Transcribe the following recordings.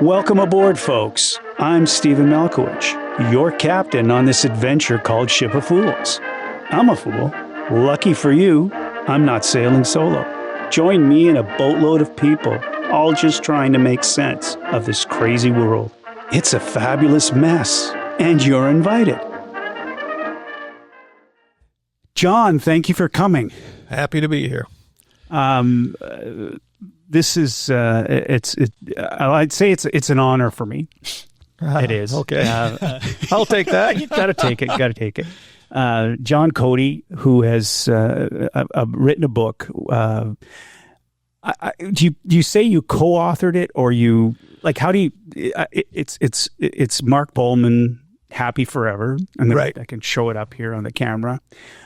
Welcome aboard, folks. I'm Steven Malkowich, your captain on this adventure called Ship of Fools. I'm a fool. Lucky for you, I'm not sailing solo. Join me and a boatload of people, all just trying to make sense of this crazy world. It's a fabulous mess, and you're invited. John, thank you for coming. Happy to be here. This is I'd say it's an honor for me. It is. Okay. I'll take that. You gotta take it. John Cody, who has written a book. Do you say you co-authored it, or you like? How do you? It's Mark Volman, Happy Forever. Right. I can show it up here on the camera.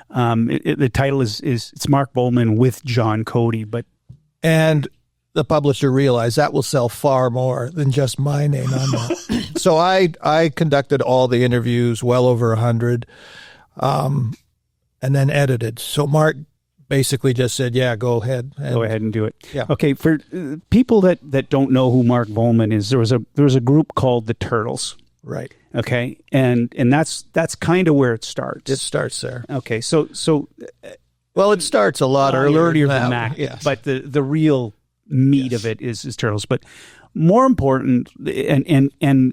The title is it's Mark Volman with John Cody, and the publisher realized that will sell far more than just my name on that. So I conducted all the interviews, well over 100, and then edited. So Mark basically just said, "Yeah, go ahead and do it." Yeah. Okay. For people that don't know who Mark Volman is, there was a group called the Turtles. Right. Okay. And that's kind of where it starts. It starts there. Okay. So well, it starts a lot earlier than that. Yes. But the real meat of it is Turtles. But more important, and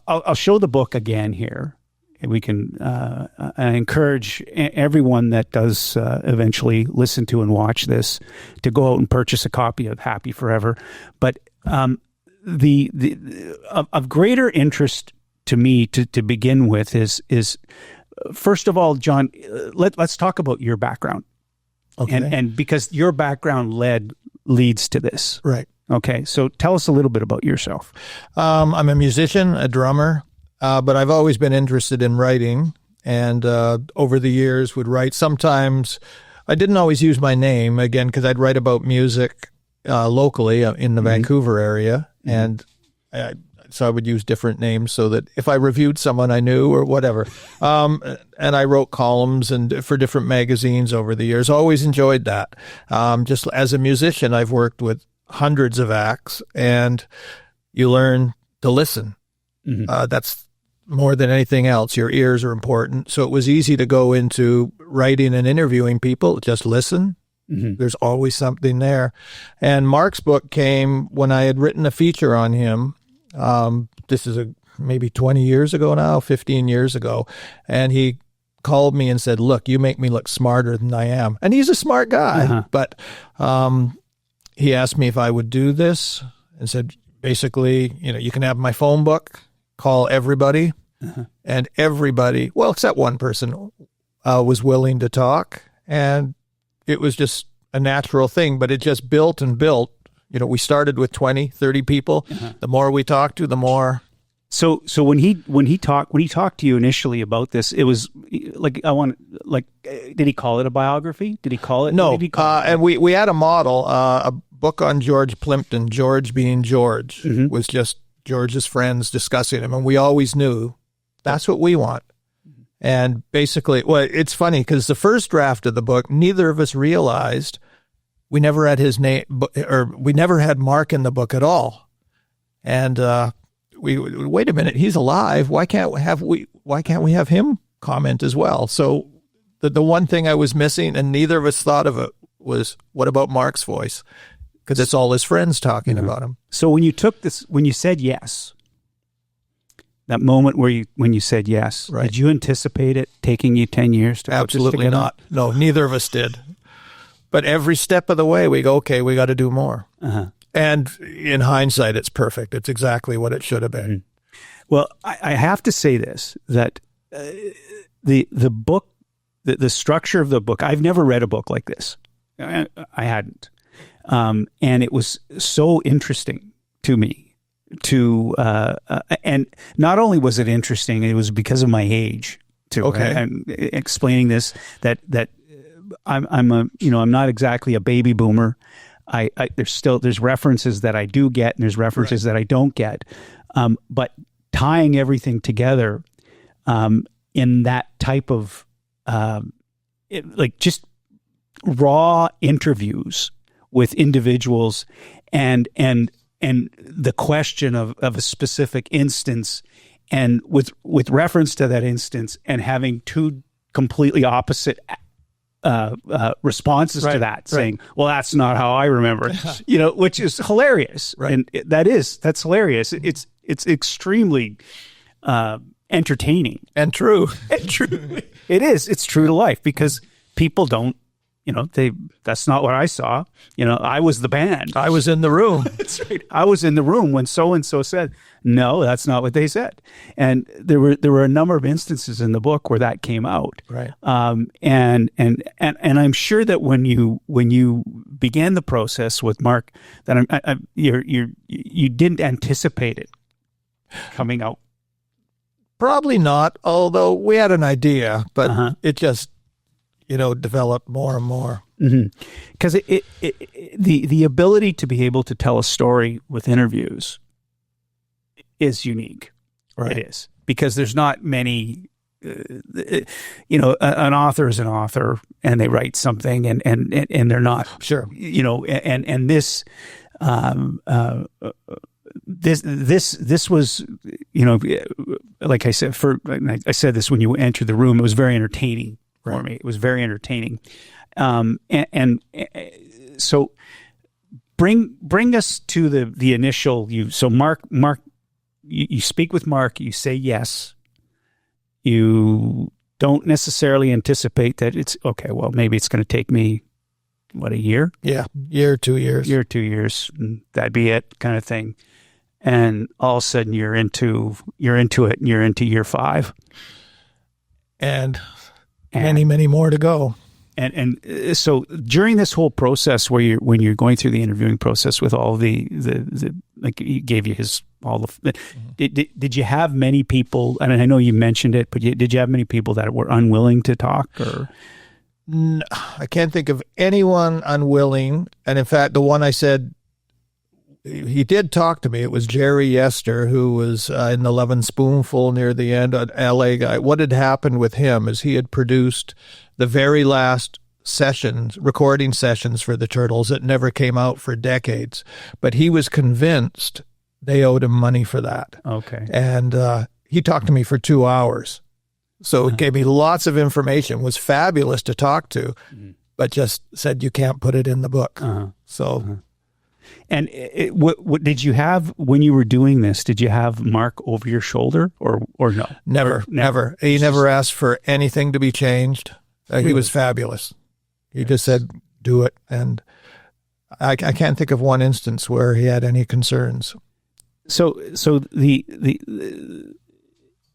I'll show the book again here. We can. I encourage everyone that does eventually listen to and watch this to go out and purchase a copy of Happy Forever. But the of greater interest to me to begin with is first of all, John. Let's talk about your background. Okay. And because your background leads to this. Right. Okay. So tell us a little bit about yourself. I'm a musician, a drummer, but I've always been interested in writing, and over the years would write. Sometimes I didn't always use my name, again, because I'd write about music locally in the Vancouver area, and so I would use different names so that if I reviewed someone I knew or whatever. And I wrote columns and for different magazines over the years. Always enjoyed that. Just as a musician, I've worked with hundreds of acts, and you learn to listen. That's more than anything else. Your ears are important. So it was easy to go into writing and interviewing people. Just listen. There's always something there. And Mark's book came when I had written a feature on him. This is maybe 20 years ago now, 15 years ago. And he called me and said, "Look, you make me look smarter than I am." And he's a smart guy, but he asked me if I would do this and said, basically, you can have my phone book, call everybody, and everybody, well, except one person, was willing to talk. And it was just a natural thing, but it just built and built. We started with 20, 30 people. The more we talked to, the more. So when he talked to you initially about this, it was did he call it a biography? Did he call it? No. And we had a model, a book on George Plimpton, George being George, was just George's friends discussing him. And we always knew that's what we want. And basically, well, it's funny because the first draft of the book, neither of us realized we never had his name, or we never had Mark in the book at all. And we wait a minute, he's alive. Why can't we have him comment as well? So the one thing I was missing, and neither of us thought of it, was what about Mark's voice? Because it's all his friends talking about him. So when you said yes, that moment when you said yes, right. Did you anticipate it taking you 10 years to Absolutely put this together? Not. No, neither of us did. But every step of the way, we go, okay, we got to do more. And in hindsight, it's perfect. It's exactly what it should have been. Well, I have to say this, that the book, the structure of the book, I've never read a book like this. I hadn't. And it was so interesting to me and not only was it interesting, it was because of my age too. Okay. Right? I'm explaining this, that I'm not exactly a baby boomer. There's references that I do get, and there's references that I don't get. But tying everything together in that type of just raw interviews with individuals and the question of a specific instance, and with reference to that instance, and having two completely opposite responses to that, saying, well, that's not how I remember it, which is hilarious. Right. And that's hilarious. It's extremely entertaining and true. It is. It's true to life, because people don't, that's not what I saw. I was the band. I was in the room. That's right. I was in the room when so-and-so said, no, that's not what they said. And there were a number of instances in the book where that came out. Right. And I'm sure that when you began the process with Mark, that you didn't anticipate it coming out. Probably not, although we had an idea, but it just, developed more and more. Because the ability to be able to tell a story with interviews is unique. Right. It is, because there's not many. An author is an author, and they write something, and they're not sure. And this. This was, like I said, I said this when you entered the room, it was very entertaining for me. It was very entertaining. And so bring us to the initial, so Mark, you speak with Mark, you say yes. You don't necessarily anticipate that it's, okay, well, maybe it's going to take me, a year? Yeah, year, 2 years. Year, 2 years, and that'd be it, kind of thing. And all of a sudden you're into it, and you're into year 5. And many, many more to go. And so during this whole process when you're going through the interviewing process with all the like, he gave you did you have many people, and I know you mentioned it, but did you have many people that were unwilling to talk, or? I can't think of anyone unwilling. And in fact, the one I said, he did talk to me. It was Jerry Yester, who was in the 11 Spoonful near the end, an LA guy. What had happened with him is he had produced the very last recording sessions for the Turtles that never came out for decades. But he was convinced they owed him money for that. Okay. And he talked to me for 2 hours. So it gave me lots of information, was fabulous to talk to, but just said you can't put it in the book. So... And what did you have when you were doing this? Did you have Mark over your shoulder, or no? Never. He never asked for anything to be changed. He was fabulous. He just said, do it. And I can't think of one instance where he had any concerns. So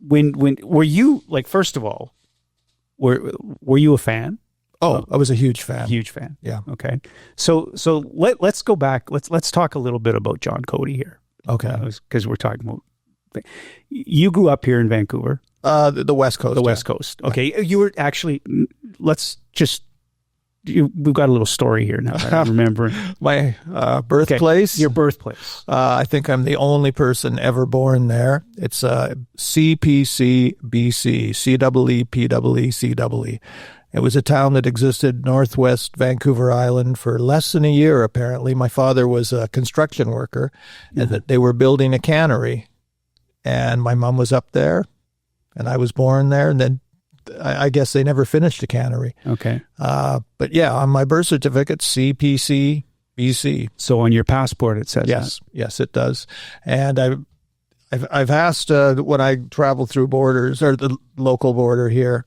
when were you, like, first of all, were you a fan? Oh, I was a huge fan. Huge fan. Yeah. Okay. So let's go back. Let's talk a little bit about John Cody here. Okay. Because we're talking about, you grew up here in Vancouver. The West Coast. The West Coast. Okay. You were actually, we've got a little story here now. I remember my birthplace. Okay. Your birthplace. I think I'm the only person ever born there. It's CPC, BC, CEEPEE. It was a town that existed northwest Vancouver Island for less than a year, apparently. My father was a construction worker, and that they were building a cannery. And my mom was up there, and I was born there. And then I guess they never finished the cannery. Okay. But yeah, on my birth certificate, CPC, BC. So on your passport it says yes, that? Yes, it does. And I've asked when I travel through borders, or the local border here,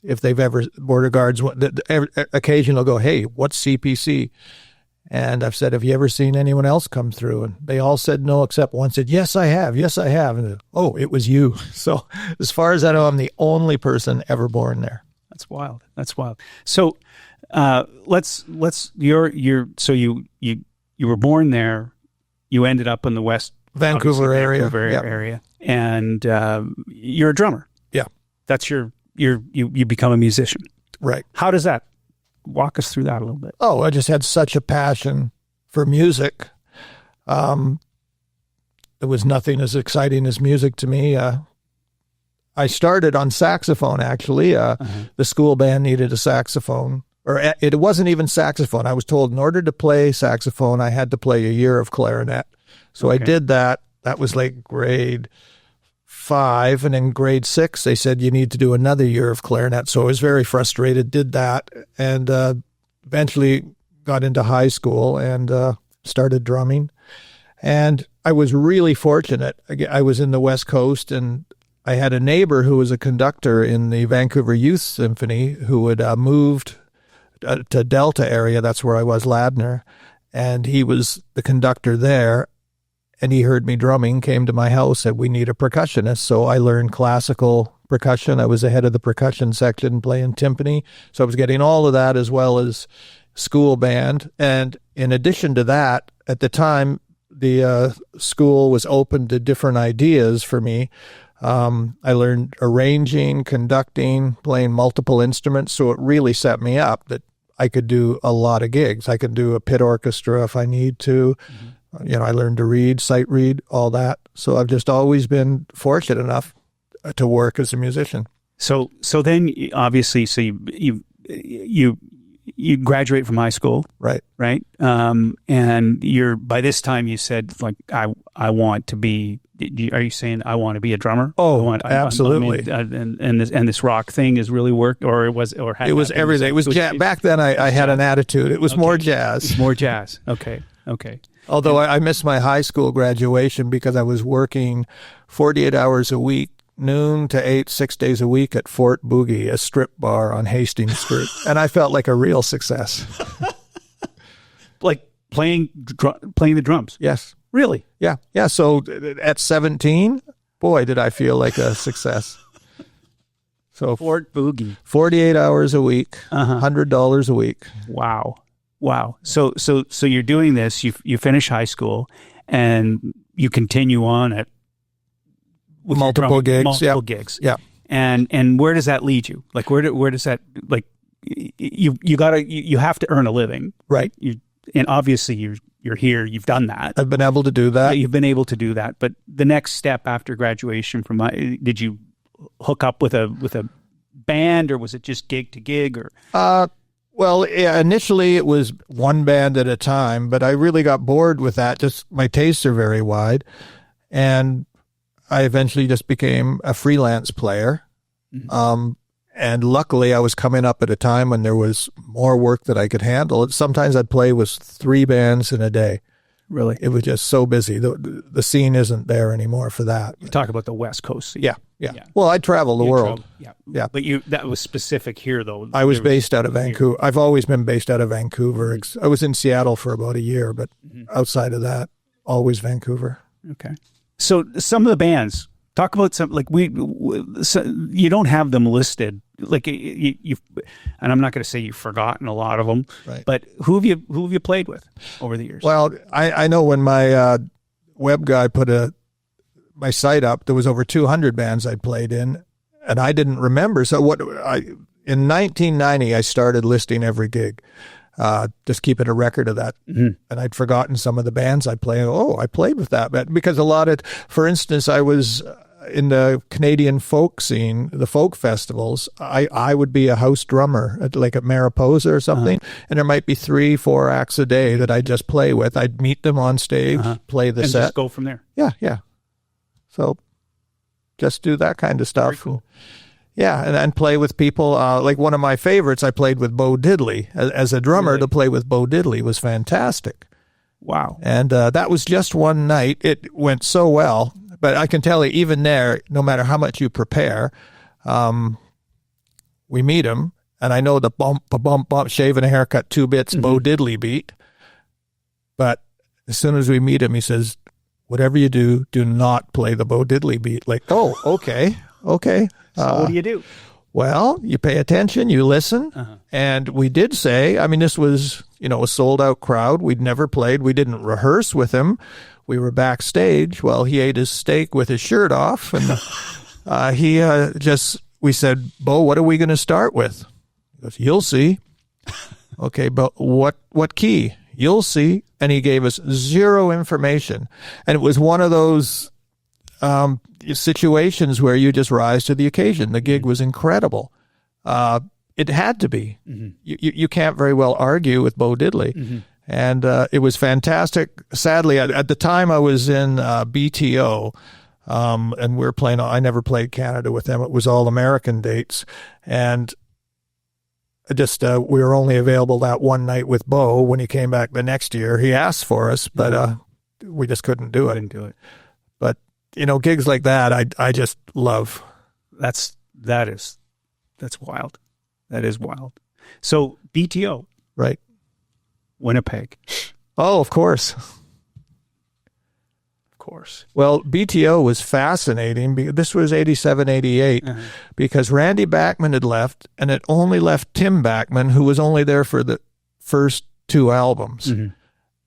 if they've ever, border guards, occasionally they'll go, hey, what's CPC? And I've said, have you ever seen anyone else come through? And they all said no, except one said, yes, I have. Yes, I have. And oh, it was you. So as far as I know, I'm the only person ever born there. That's wild. That's wild. So so you were born there. You ended up in the West Vancouver area. Area. And you're a drummer. Yeah. That's you become a musician. Right. How does that, walk us through that a little bit? Oh, I just had such a passion for music. There was nothing as exciting as music to me. I started on saxophone, actually. The school band needed a saxophone. Or it wasn't even saxophone. I was told in order to play saxophone, I had to play a year of clarinet. So I did that. That was like grade 5. And in grade 6, they said, you need to do another year of clarinet. So I was very frustrated, did that, and eventually got into high school and started drumming. And I was really fortunate. I was in the West Coast, and I had a neighbor who was a conductor in the Vancouver Youth Symphony who had moved to Delta area. That's where I was, Ladner. And he was the conductor there. And he heard me drumming, came to my house, said, we need a percussionist. So I learned classical percussion. I was the head of the percussion section playing timpani. So I was getting all of that as well as school band. And in addition to that, at the time, the school was open to different ideas for me. I learned arranging, conducting, playing multiple instruments. So it really set me up that I could do a lot of gigs. I could do a pit orchestra if I need to. I learned to read, sight read, all that. So I've just always been fortunate enough to work as a musician. So then obviously, so you graduate from high school, right? And by this time you said, like, I want to be. Are you saying I want to be a drummer? Oh, absolutely. And this rock thing is really work, or it was everything. It was jazz. Back then, I had an attitude. It was more jazz. It's more jazz. Okay. Although I missed my high school graduation because I was working 48 hours a week, noon to 8, 6 days a week at Fort Boogie, a strip bar on Hastings Street. And I felt like a real success. Like playing the drums? Yes. Really? Yeah. So at 17, boy, did I feel like a success. So Fort Boogie. 48 hours a week, $100 a week. Wow. So you're doing this, you finish high school, and you continue on at multiple gigs. Yeah. And where does that lead you? Like where does that, like, you have to earn a living. Right. And obviously you're here, you've done that. I've been able to do that. You've been able to do that. But the next step after graduation did you hook up with a band, or was it just gig to gig, or? Well, yeah, initially it was one band at a time, but I really got bored with that. Just my tastes are very wide. And I eventually just became a freelance player. And luckily I was coming up at a time when there was more work that I could handle. Sometimes I'd play with 3 bands in a day. Really? It was just so busy. The scene isn't there anymore for that. You talk about the West Coast scene. Yeah. Well, I travel the world. Yeah. But that was specific here, though. I was based out of Vancouver. Here. I've always been based out of Vancouver. I was in Seattle for about a year, but outside of that, always Vancouver. Okay. So some of the bands, talk about some, like you don't have them listed. Like you've, and I'm not going to say you've forgotten a lot of them, right. But who have you played with over the years? Well, I know when my web guy put my site up, there was over 200 bands I'd played in, and I didn't remember. So in 1990, I started listing every gig, just keeping a record of that. And I'd forgotten some of the bands I played. Oh, I played with that band, because for instance, I was in the Canadian folk scene, the folk festivals. I would be a house drummer at Mariposa or something, and there might be 3-4 acts a day that I'd just play with. I'd meet them on stage, play the set, just go from there. Yeah. So just do that kind of stuff. Very cool. Yeah, and play with people. Like one of my favorites, I played with Bo Diddley. As a drummer, really? To play with Bo Diddley was fantastic. Wow. And that was just one night. It went so well. But I can tell you, even there, no matter how much you prepare, we meet him, and I know the bump, shave and a haircut, 2 bits, Bo Diddley beat. But as soon as we meet him, he says, whatever you do not play the Bo Diddley beat. Like, oh, okay. So what do you do? Well, you pay attention, you listen, and we did say, I mean, this was, a sold-out crowd. We'd never played. We didn't rehearse with him. We were backstage while he ate his steak with his shirt off, and we said, Bo, what are we going to start with? He goes, you'll see. Okay, but what key? You'll see. And he gave us 0 information. And it was one of those situations where you just rise to the occasion. The gig was incredible. It had to be. You can't very well argue with Bo Diddley. And it was fantastic. Sadly, at the time I was in BTO, and we were playing, I never played Canada with them. It was all American dates. And just we were only available that one night with Bo. When he came back the next year, he asked for us, but we just couldn't do it. Couldn't do it. But, gigs like that, I just love. That's wild. That is wild. So BTO. Right. Winnipeg. Oh, of course. Of course. Well, BTO was fascinating. This was 87, 88, because Randy Bachman had left, and it only left Tim Bachman, who was only there for the first 2 albums. Mm-hmm.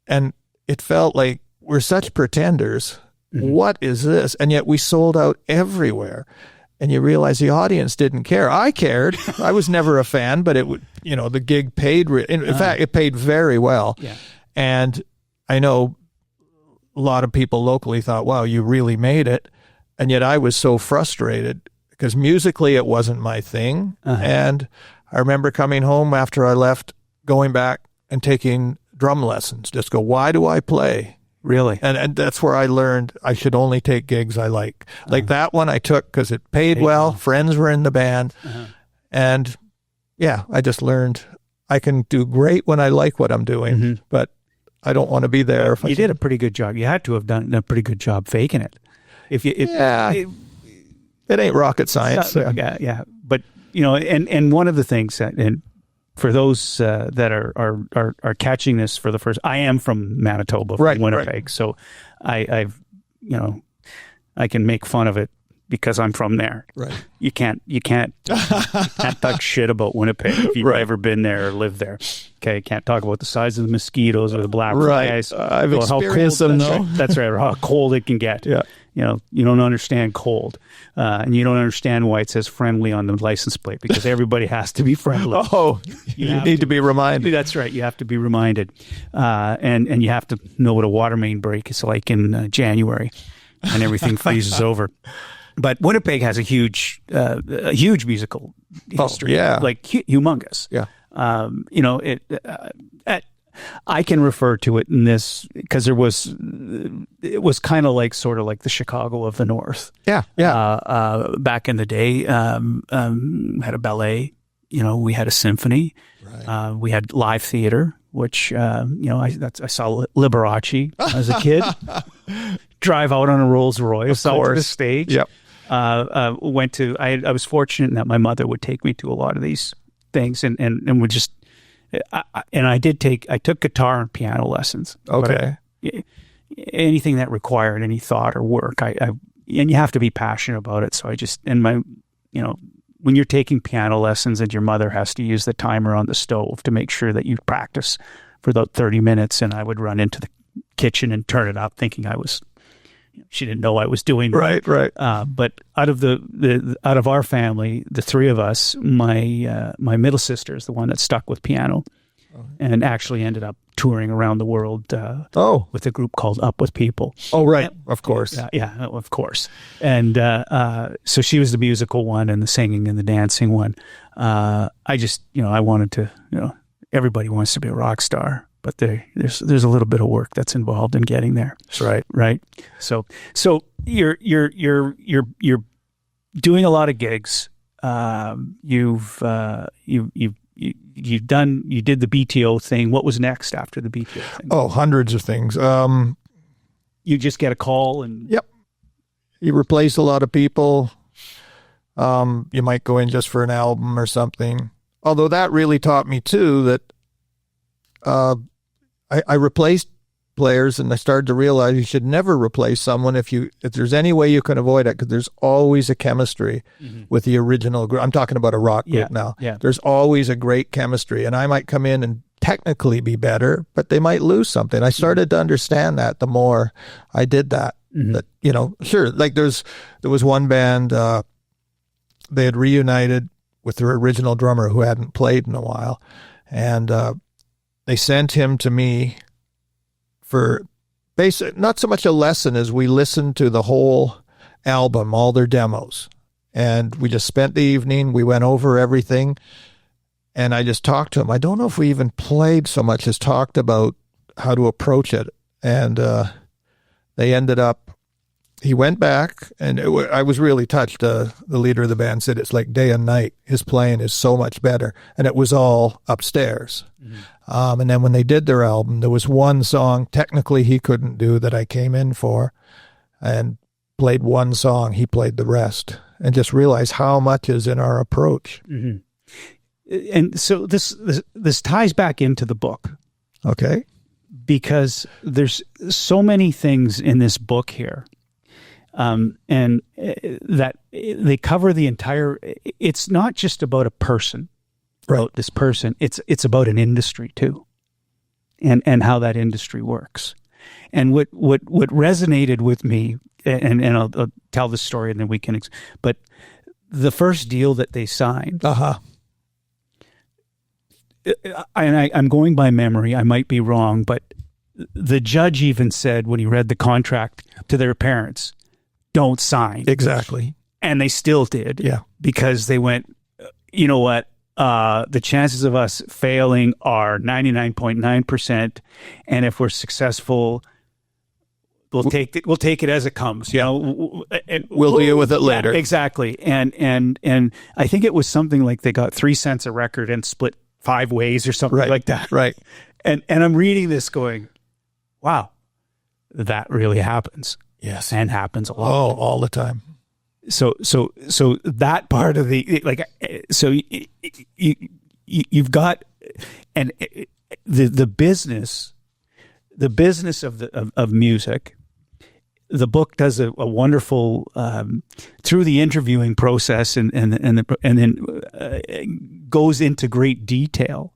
And it felt like we're such pretenders. Mm-hmm. What is this? And yet we sold out everywhere. And you realize the audience didn't care. I cared. I was never a fan, but it would, the gig paid. In fact, it paid very well. Yeah. And I know a lot of people locally thought, wow, you really made it. And yet I was so frustrated because musically it wasn't my thing. And I remember coming home after I left, going back and taking drum lessons. Just go, why do I play? Really? And that's where I learned I should only take gigs I like. Like that one I took because it paid well. Friends were in the band. And yeah, I just learned I can do great when I like what I'm doing, but I don't want to be there. You did a pretty good job. You had to have done a pretty good job faking it. It ain't rocket science. Yeah. But, and one of the things that, and for those that are catching this for the first, I am from Manitoba, from Winnipeg, right. So I can make fun of it because I'm from there. Right. You can't talk shit about Winnipeg if you've ever been there or lived there. Okay, can't talk about the size of the mosquitoes or the black flies. I've experienced them, though. That's right. Or how cold it can get. Yeah. You don't understand cold, and you don't understand why it says friendly on the license plate, because everybody has to be friendly. Oh, you need to be reminded. That's right. You have to be reminded, and you have to know what a water main break is like in January, and everything freezes over. But Winnipeg has a huge musical history. Like humongous. Yeah. I can refer to it in this because it was kind of like sort of like the Chicago of the North. Yeah. Back in the day, had a ballet. We had a symphony. Right. We had live theater, which I saw Liberace as a kid. Drive out on a Rolls Royce to the stage. Yep. I was fortunate in that my mother would take me to a lot of these things and would just. I took guitar and piano lessons. Okay. Anything that required any thought or work, and you have to be passionate about it. So when you're taking piano lessons and your mother has to use the timer on the stove to make sure that you practice for about 30 minutes, and I would run into the kitchen and turn it up thinking she didn't know I was doing right. But out of our family, the three of us, my middle sister is the one that stuck with piano, and actually ended up touring around the world. With a group called Up With People. Oh, right, of course. Yeah, of course. And so she was the musical one and the singing and the dancing one. I wanted to. Everybody wants to be a rock star. But there's a little bit of work that's involved in getting there. Right. So you're doing a lot of gigs. You did the BTO thing. What was next after the BTO thing? Oh, hundreds of things. You just get a call and yep. You replace a lot of people. You might go in just for an album or something. Although that really taught me too that. I replaced players, and I started to realize you should never replace someone if there's any way you can avoid it, because there's always a chemistry with the original group. I'm talking about a rock group now. Yeah. There's always a great chemistry, and I might come in and technically be better, but they might lose something. I started to understand that the more I did that. That sure, like there was one band they had reunited with their original drummer who hadn't played in a while, and they sent him to me for not so much a lesson as we listened to the whole album, all their demos. And we just spent the evening. We went over everything. And I just talked to him. I don't know if we even played so much as talked about how to approach it. And they ended up, he went back, and I was really touched. The leader of the band said it's like day and night. His playing is so much better. And it was all upstairs. Mm-hmm. And then when they did their album, there was one song technically he couldn't do that I came in for, and played one song. He played the rest, and just realized how much is in our approach. Mm-hmm. And so this ties back into the book. Okay. Because there's so many things in this book here. And that they cover the entire, it's not just about a person, about this person, it's about an industry too, and how that industry works. And what resonated with me, and I'll tell the story and then we can, but the first deal that they signed, I'm going by memory, I might be wrong, but the judge even said when he read the contract to their parents, don't sign. Exactly. And they still did. Yeah. Because they went, you know what? The chances of us failing are 99.9%. And if we're successful, we'll take it as it comes. You know, we'll deal with it later. Yeah, exactly. And I think it was something like they got 3 cents a record and split 5 ways or something like that. Right. And I'm reading this going, wow, that really happens. Yes. And happens a lot. Oh, all the time. So that part of the, like, so you've got, and the business of music. The book does a wonderful, through the interviewing process and then goes into great detail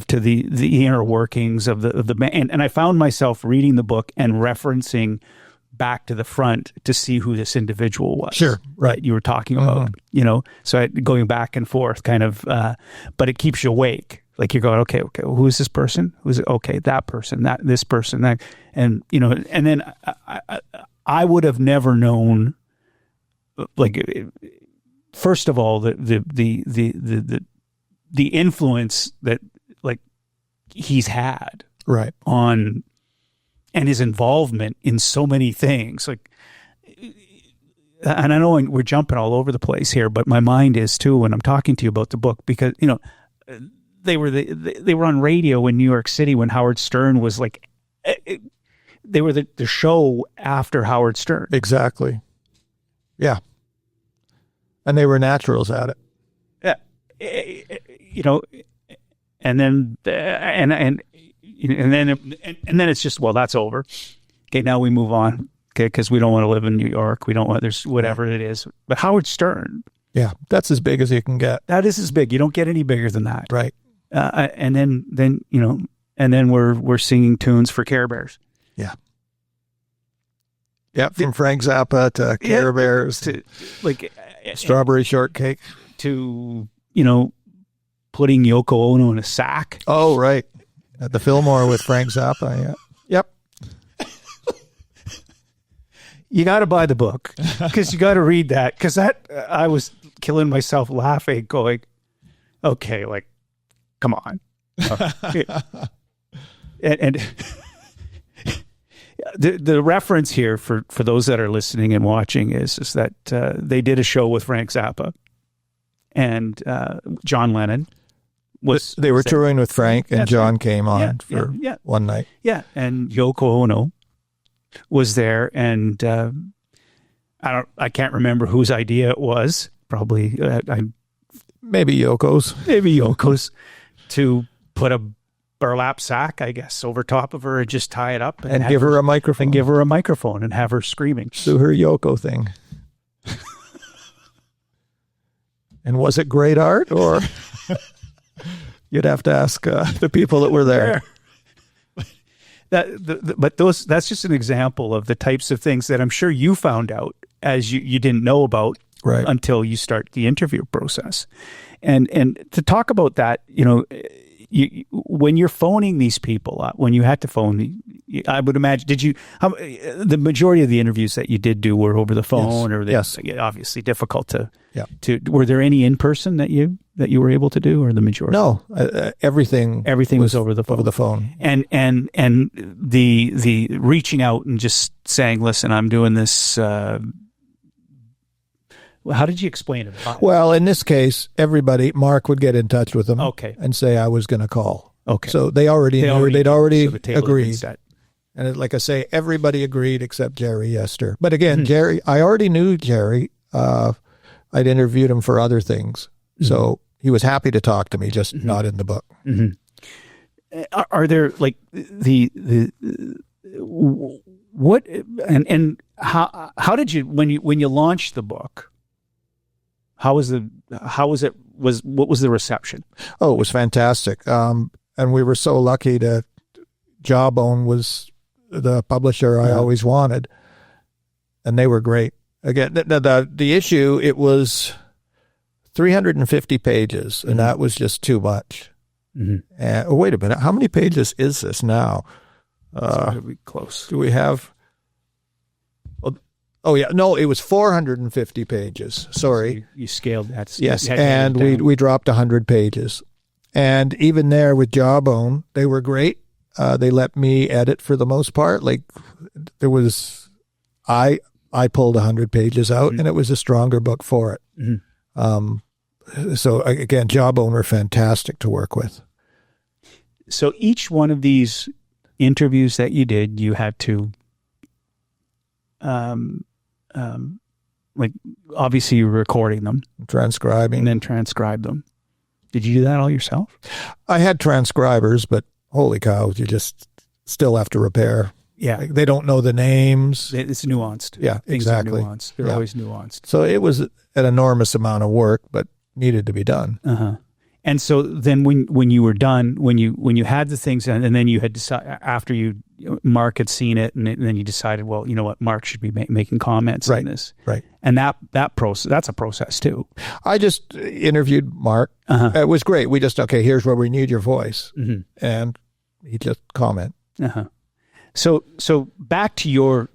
to the inner workings of the band. And I found myself reading the book and referencing back to the front to see who this individual was. Sure. Right. You were talking about, you know, so going back and forth kind of, but it keeps you awake. Like you're going, okay, who is this person? Who's it? Okay, that person, this person, that, and, you know, and then I would have never known, like, first of all, the influence that, like, he's had on, and his involvement in so many things. Like, and I know we're jumping all over the place here, but my mind is too when I'm talking to you about the book, because, you know, they were on radio in New York City when Howard Stern was like, they were the show after Howard Stern. Exactly. Yeah. And they were naturals at it. Yeah. You know, and then, and then it's just, well, that's over. Okay. Now we move on. Okay. Cause we don't want to live in New York. We don't want, there's whatever it is, but Howard Stern. Yeah. That's as big as you can get. That is as big. You don't get any bigger than that. Right. And then, you know, and then we're singing tunes for Care Bears. Yeah. Yeah. From Frank Zappa to Care Bears to like Strawberry Shortcake to, you know, putting Yoko Ono in a sack. Oh, right. At the Fillmore with Frank Zappa. Yeah. Yep. You got to buy the book because you got to read that, because that I was killing myself laughing going, okay, like, come on. And the reference here for those that are listening and watching is that they did a show with Frank Zappa and John Lennon. They were touring with Frank, and John came on for one night. Yeah, and Yoko Ono was there, and I can't remember whose idea it was. Probably maybe Yoko's, to put a burlap sack, I guess, over top of her and just tie it up and give her a microphone. And give her a microphone and have her screaming. Do her Yoko thing. And was it great art, or you'd have to ask the people that were there. But that's just an example of the types of things that I'm sure you found out as you didn't know about until you start the interview process. And to talk about that, you know, when you're phoning these people up, when you had to phone, I would imagine, the majority of the interviews that you did do were over the phone, or obviously difficult to Yeah. Were there any in person that you were able to do, or the majority? No, everything was over the phone. Over the phone. And the reaching out and just saying, "Listen, I'm doing this." How did you explain it? Well, in this case, Mark would get in touch with them, and say I was going to call. Okay, so they already knew. They'd already agreed. And like I say, everybody agreed except Jerry Yester. But again, Jerry, I already knew Jerry. I'd interviewed him for other things. So he was happy to talk to me, just not in the book. Are there like what and how did you when you launched the book? What was the reception? Oh, it was fantastic. And we were so lucky to Jawbone was the publisher I always wanted, and they were great. Again, the issue, it was 350 pages, and that was just too much. Wait a minute, how many pages is this now? Close. Do we have? Oh yeah, no, it was 450 pages. Sorry, so you scaled that. Yes, and we dropped 100 pages, and even there with Jawbone, they were great. They let me edit for the most part. Like there was, I pulled 100 pages out, and it was a stronger book for it. So again, Jawbone were fantastic to work with. So each one of these interviews that you did, you had to, like obviously you were recording them, transcribing, and then transcribe them. Did you do that all yourself? I had transcribers, but holy cow, you just still have to repair. Yeah. They don't know the names. It's nuanced. Yeah, exactly. Things are nuanced. They're always nuanced. So it was an enormous amount of work, but needed to be done. And so then when you were done, when you had the things, and then you had decided, after Mark had seen it, and then you decided, well, you know what, Mark should be making comments on this. Right. And that process, that's a process too. I just interviewed Mark. It was great. We just, here's where we need your voice. And he just comment. So back to your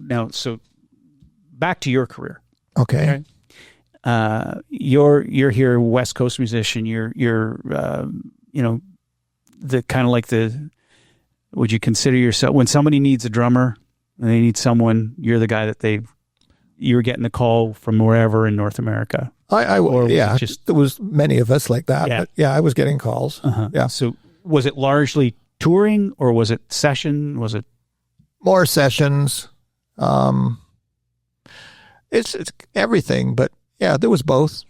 career. Okay. You're here, West Coast musician. You're the kind of like would you consider yourself, when somebody needs a drummer and they need someone, you're the guy that you're getting the call from wherever in North America? There was many of us like that. Yeah. But I was getting calls. Yeah. So was it largely touring, or was it session? Was it more sessions? It's everything, but yeah, there was both.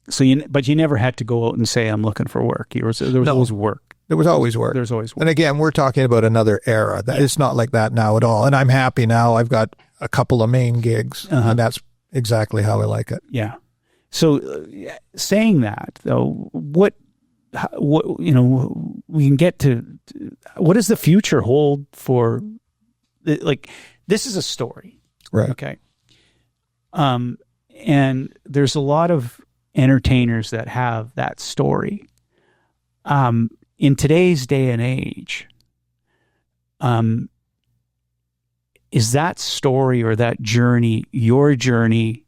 So but you never had to go out and say, I'm looking for work. There was always work. There was always work. There's always work. And again, we're talking about another era. It's not like that now at all. And I'm happy now. I've got a couple of main gigs, and that's exactly how I like it. Yeah. So saying that though, what we can get to, what does the future hold for, like, this is a story. Right. Okay. And there's a lot of entertainers that have that story. In today's day and age, is that story or that journey, your journey,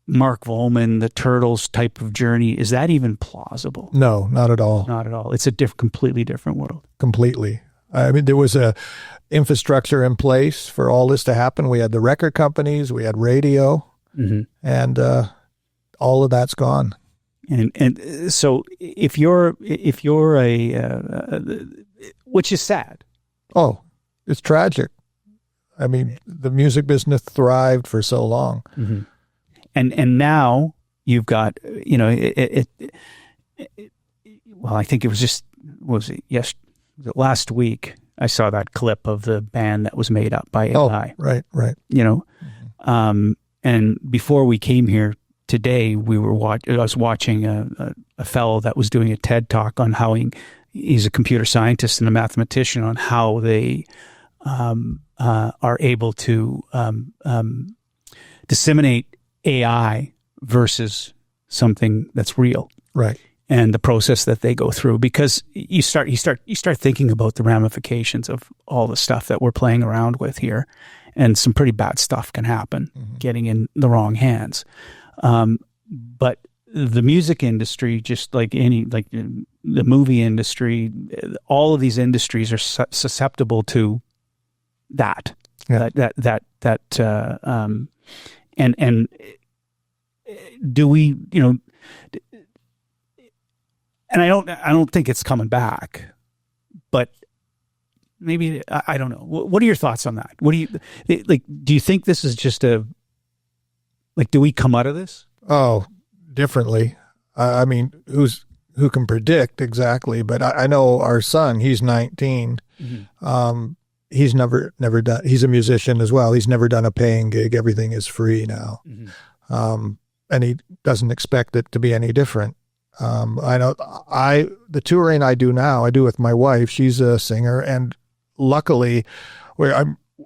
Mark Volman, the Turtles type of journey, is that even plausible? No, not at all. Not at all. It's a completely different world. Completely. I mean, there was a infrastructure in place for all this to happen. We had the record companies, we had radio, and all of that's gone. And so if you're which is sad. Oh, it's tragic. I mean, the music business thrived for so long. And now you've got, well, I think it was last week I saw that clip of the band that was made up by AI. Right. And before we came here today, I was watching a fellow that was doing a TED Talk on how he's a computer scientist and a mathematician, on how they are able to disseminate AI versus something that's real. Right. And the process that they go through, because you start thinking about the ramifications of all the stuff that we're playing around with here, and some pretty bad stuff can happen getting in the wrong hands. but the music industry, just like the movie industry, all of these industries are susceptible to that. Yeah. And do we, and I don't think it's coming back, but maybe, I don't know. What are your thoughts on that? What do you do you think this is just do we come out of this? Oh, differently. I mean, who can predict exactly? But I know our son, he's 19. Mm-hmm. He's never done, he's a musician as well. He's never done a paying gig. Everything is free now. Mm-hmm. And he doesn't expect it to be any different. I know the touring I do now, I do with my wife. She's a singer, and luckily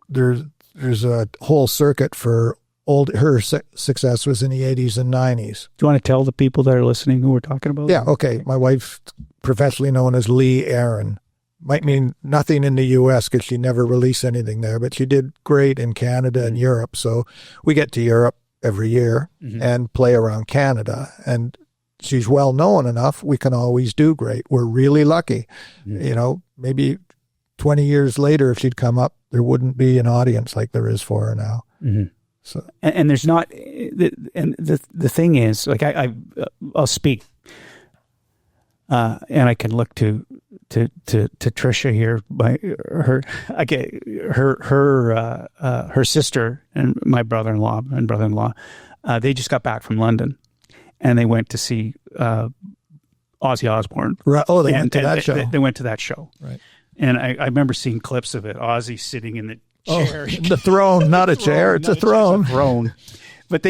there's a whole circuit for her success was in the 80s and 90s. Do you want to tell the people that are listening who we're talking about? Yeah. Okay. My wife's professionally known as Lee Aaron. Might mean nothing in the U.S. because she never released anything there, but she did great in Canada and Europe. So we get to Europe every year and play around Canada, and she's well known enough. We can always do great. We're really lucky. Maybe 20 years later, if she'd come up, there wouldn't be an audience like there is for her now. Mm-hmm. So, and there's not, and the thing is, like I'll speak, and I can look to Tricia here by her sister and my brother-in-law, they just got back from London, and they went to see Ozzy Osbourne. Right. Oh, they went to that show. They went to that show. Right. And I remember seeing clips of it. Ozzy sitting in the chair. Oh, the throne, not a chair. It's a throne. It's a throne. But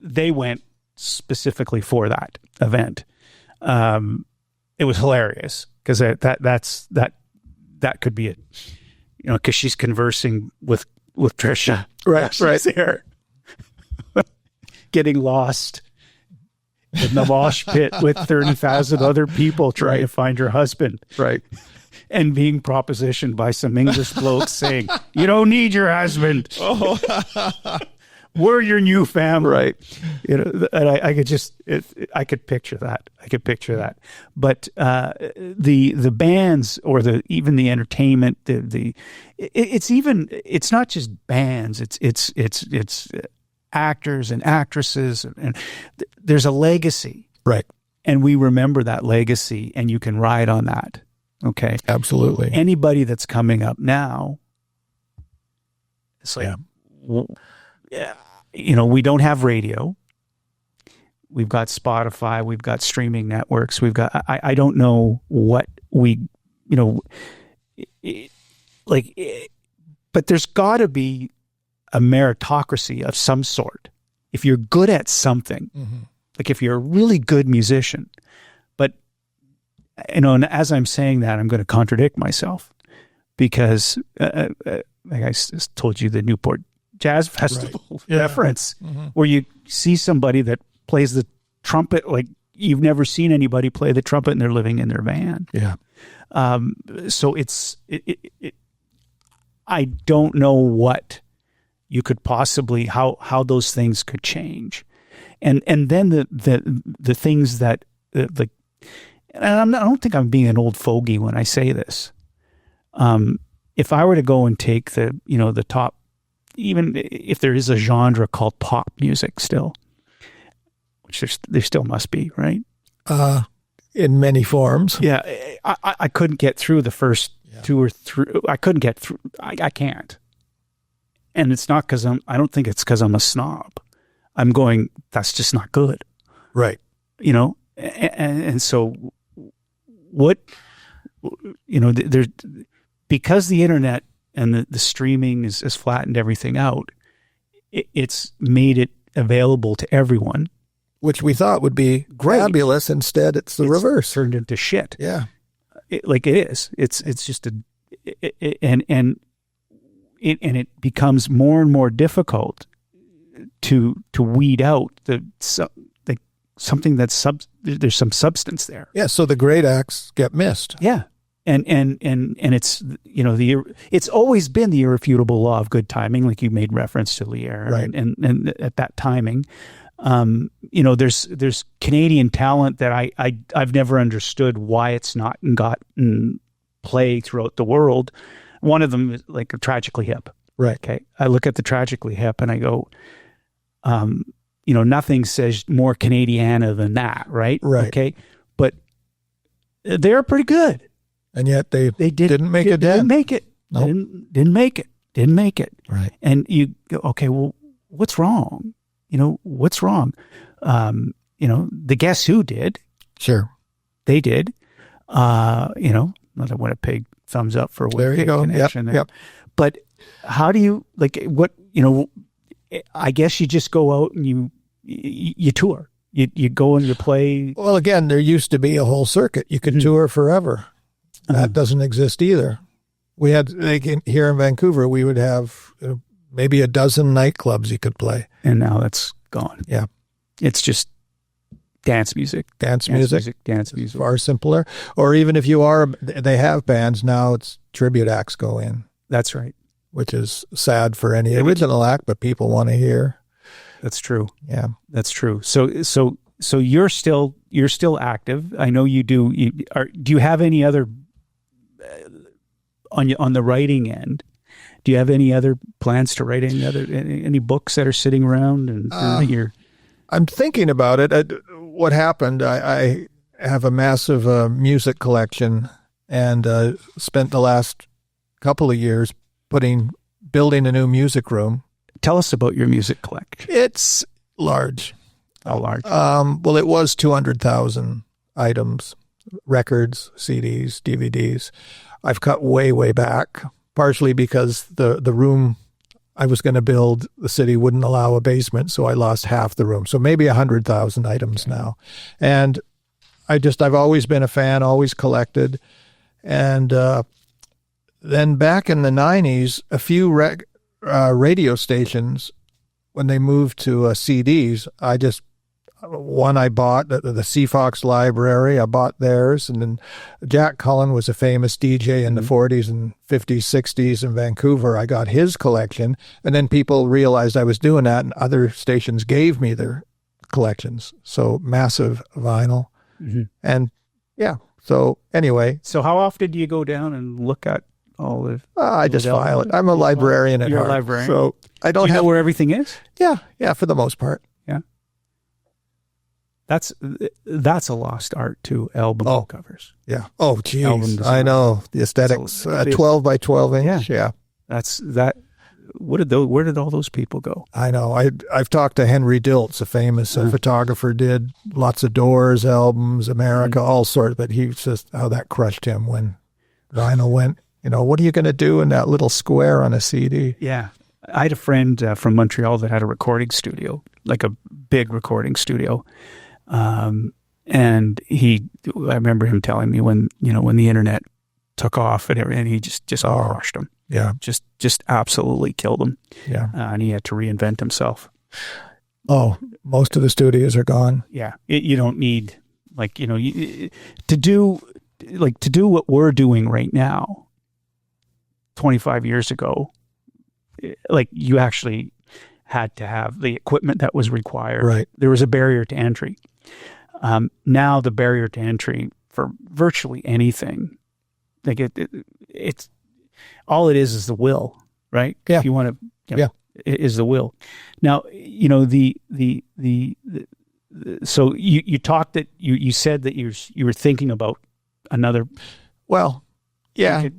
they went specifically for that event. It was hilarious because that could be it, because she's conversing with Tricia. Right. She's there, getting lost in the mosh pit with 30,000 other people trying to find her husband. Right. And being propositioned by some English blokes saying, "You don't need your husband. Oh. We're your new family." Right. And I could picture that. But the bands or even the entertainment, it's not just bands. It's actors and actresses, and there's a legacy. Right. And we remember that legacy, and you can ride on that. Okay. Absolutely. Anybody that's coming up now, it's like, we don't have radio. We've got Spotify. We've got streaming networks. We've got, I don't know what but there's got to be a meritocracy of some sort. If you're good at something, like if you're a really good musician, but, and as I'm saying that, I'm going to contradict myself because, like I told you, the Newport Jazz Festival reference, where you see somebody that plays the trumpet like you've never seen anybody play the trumpet, and they're living in their van. Yeah. So I don't know what you could possibly, how those things could change. And then the things that and I don't think I'm being an old fogey when I say this. If I were to go and take the top, even if there is a genre called pop music still, which there still must be, right? In many forms. Yeah. I couldn't get through the first two or three. I couldn't get through. I can't. And it's not because I don't think it's because I'm a snob. I'm going, that's just not good. Right. And so what, there's, because the internet and the streaming has flattened everything out, it's made it available to everyone. Which we thought would be fabulous. Instead, it's the reverse. Turned into shit. Yeah. It is. It's just and it becomes more and more difficult to weed out something that's there's some substance there. Yeah. So the great acts get missed. Yeah. it's, it's always been the irrefutable law of good timing, like you made reference to Lier, Right. and at that timing, there's Canadian talent that I've never understood why it's not gotten play throughout the world. One of them is like a Tragically Hip. Right. Okay. I look at the Tragically Hip and I go, nothing says more Canadiana than that, right? Right. Okay. But they're pretty good. And yet they didn't make it. Didn't make it. Nope. Didn't make it. Didn't make it. Right. And you go, okay, well, what's wrong? What's wrong? The Guess Who did. Sure. They did. Not a Winnipeg thumbs up for There you Winnipeg go. connection there. Yep. But how do you, I guess you just go out and you tour. You go and you play. Well, again, there used to be a whole circuit. You could tour forever. That doesn't exist either. We had, here in Vancouver, we would have maybe a dozen nightclubs you could play. And now that's gone. Yeah. It's just dance music. Dance music. Far simpler. Or even if they have bands, now it's tribute acts go in. That's right. Which is sad for any original act, but people want to hear. That's true. Yeah. That's true. So you're still active. I know you do. Do you have any other on the writing end? Do you have any other plans to write any books that are sitting around and that you're? I'm thinking about it. What happened? I have a massive music collection and spent the last couple of years building a new music room. Tell us about your music collection. It's large. How large? Well, it was 200,000 items, records, CDs, DVDs. I've cut way, way back, partially because the room I was going to build, the city wouldn't allow a basement, so I lost half the room. So maybe 100,000 items now. And I've always been a fan, always collected. And then back in the 90s, a few radio stations, when they moved to CDs, I bought the Seafox Library. I bought theirs. And then Jack Cullen was a famous DJ in the 40s and 50s, 60s in Vancouver. I got his collection. And then people realized I was doing that, and other stations gave me their collections. So massive vinyl. Mm-hmm. And yeah. So anyway. So how often do you go down and look at all the... I just file it. I'm a librarian at heart. You're a librarian. So I don't know where everything is? Yeah, for the most part. Yeah. That's a lost art too, album covers. Yeah. Oh, geez. I know. The aesthetics. 12 by 12 inch. Yeah. That's that. Where did all those people go? I know. I've talked to Henry Diltz, a famous photographer, did lots of Doors albums, America, all sorts, but he just, how that crushed him when vinyl went. What are you going to do in that little square on a CD? Yeah. I had a friend from Montreal that had a recording studio, like a big recording studio. And I remember him telling me when the internet took off and everything, he just crushed him. Yeah. Just absolutely killed him. Yeah. And he had to reinvent himself. Oh, most of the studios are gone. Yeah. You don't need to do what we're doing right now. 25 years ago, you actually had to have the equipment that was required. Right. There was a barrier to entry. Now the barrier to entry for virtually anything, it's all it is the will, right? Yeah. If you want to, is the will. Now, so you talked that you said that you were thinking about another. Well, yeah.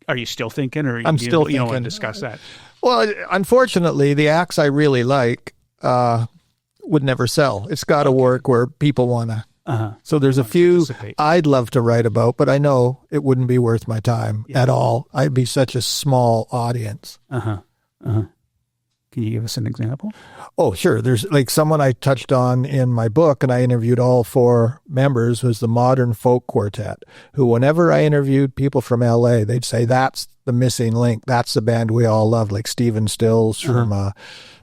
Are you still thinking, or I'm still thinking. You don't want to discuss that? Well, unfortunately, the acts I really like would never sell. It's got to work where people want to. So there's a few I'd love to write about, but I know it wouldn't be worth my time at all. I'd be such a small audience. Can you give us an example? Oh, sure. There's someone I touched on in my book, and I interviewed all 4 members, was the Modern Folk Quartet, who whenever I interviewed people from LA, they'd say, that's the missing link. That's the band we all love, like Stephen Stills from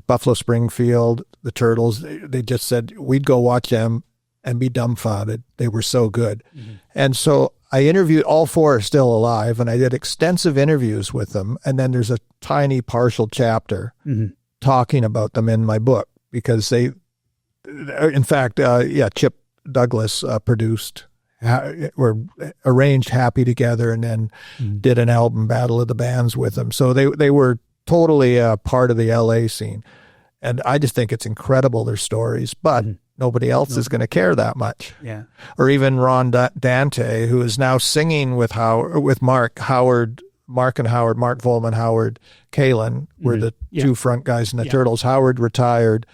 Buffalo Springfield, the Turtles. They just said, we'd go watch them and be dumbfounded. They were so good. Mm-hmm. And so I interviewed all four are still alive, and I did extensive interviews with them. And then there's a tiny partial chapter talking about them in my book because they, in fact, Chip Douglas produced or arranged Happy Together and then did an album, Battle of the Bands, with them. So they were totally part of the LA scene. And I just think it's incredible, their stories, but nobody else is going to care that much. Yeah. Or even Ron Dante, who is now singing with Mark Volman, Howard Kalin were the two front guys in the Turtles. Howard retired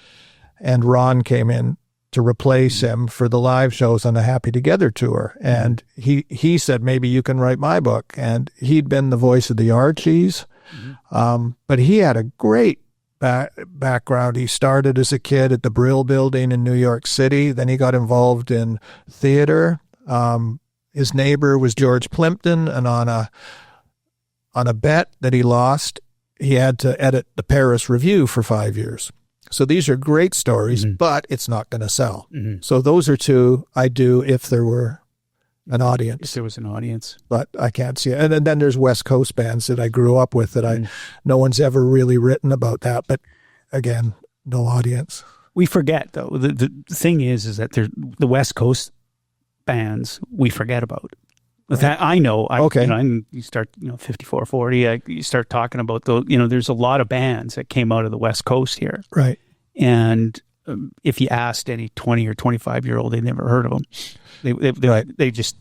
and Ron came in to replace him for the live shows on the Happy Together tour. And he said, maybe you can write my book. And he'd been the voice of the Archies. But he had a great background. He started as a kid at the Brill Building in New York City. Then he got involved in theater. His neighbor was George Plimpton, and on a bet that he lost, he had to edit the Paris Review for 5 years. So these are great stories, but it's not going to sell. So those are two I do if there were an audience. If there was an audience. But I can't see it. And then there's West Coast bands that I grew up with that no one's ever really written about that. But again, no audience. We forget, though. The thing is that the West Coast bands we forget about. Right. That I know. Okay. You start, 54, 40, you start talking about those, there's a lot of bands that came out of the West Coast here. Right. And if you asked any 20 or 25-year-old, they never heard of them. They just,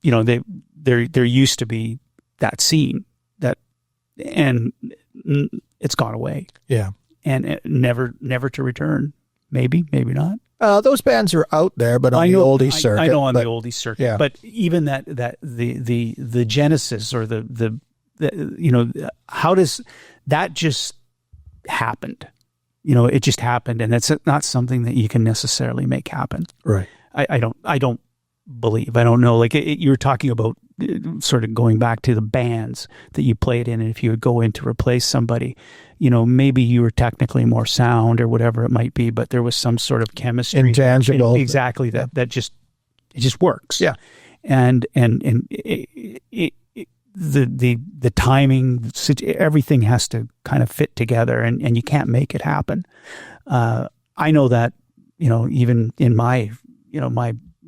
there used to be that scene and it's gone away. Yeah. And never to return. Maybe not. Those bands are out there, but on the oldie circuit. I know on the oldie circuit. Yeah. But even that the genesis or the how does that just happened? It just happened, and that's not something that you can necessarily make happen. Right. I don't believe. I don't know. Like you were talking about sort of going back to the bands that you played in, and if you would go in to replace somebody, maybe you were technically more sound or whatever it might be, but there was some sort of chemistry, intangible, exactly that just works. Yeah, and the timing, everything has to kind of fit together, and you can't make it happen. I know that even in my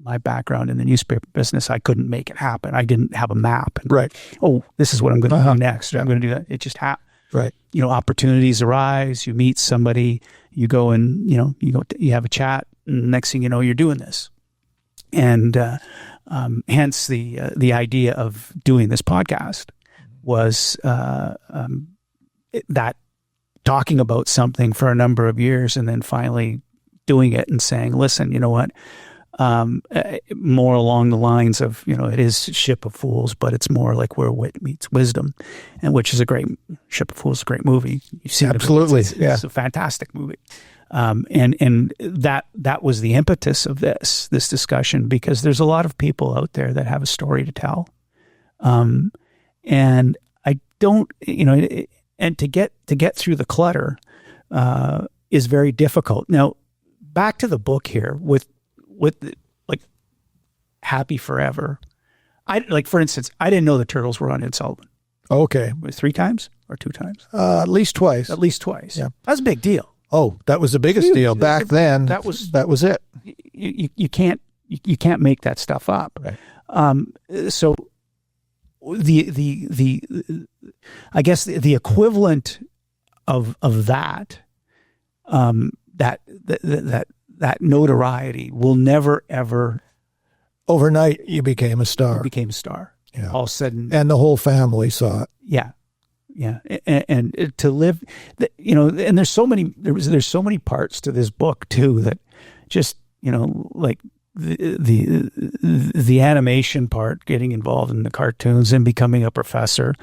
my background in the newspaper business, I couldn't make it happen. I didn't have a map. Right. Oh, this is what I'm going to do next. I'm going to do that. It just happened. Right. Opportunities arise. You meet somebody. You go and you have a chat. And next thing you know, you're doing this. And hence the idea of doing this podcast was that talking about something for a number of years and then finally doing it and saying, listen, you know what? More along the lines of, it is Ship of Fools, but it's more like where wit meets wisdom, and which is Ship of Fools is a great movie. You've seen absolutely, it. It's a fantastic movie. And that was the impetus of this discussion, because there's a lot of people out there that have a story to tell. And I don't, and to get through the clutter, is very difficult. Now, back to the book here with like Happy Forever. For instance, I didn't know the Turtles were on Ed Sullivan. Okay. 3 times or 2 times? At least twice. At least twice. Yeah. That's a big deal. Oh, that was the biggest deal back then. That was it. You can't make that stuff up. Right. So the I guess the equivalent of that that notoriety will never ever. Overnight, you became a star. You became a star. Yeah. All of a sudden, and the whole family saw it. Yeah. Yeah, and to live, and there's so many parts to this book too that just like the animation part, getting involved in the cartoons and becoming a professor,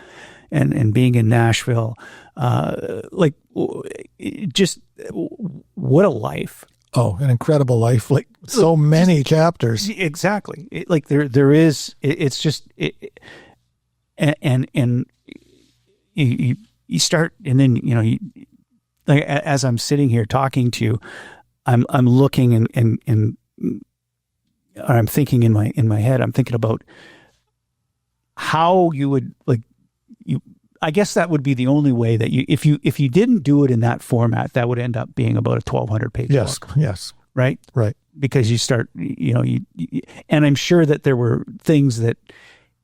and being in Nashville, like just what a life. Oh, an incredible life! Like so many chapters. Exactly. There is. It's just and. You start, and then like as I'm sitting here talking to you, I'm looking and or I'm thinking in my head. I'm thinking about how you would I guess that would be the only way that if you didn't do it in that format, that would end up being about a 1,200 page book. Yes. Right. Because you start, and I'm sure that there were things that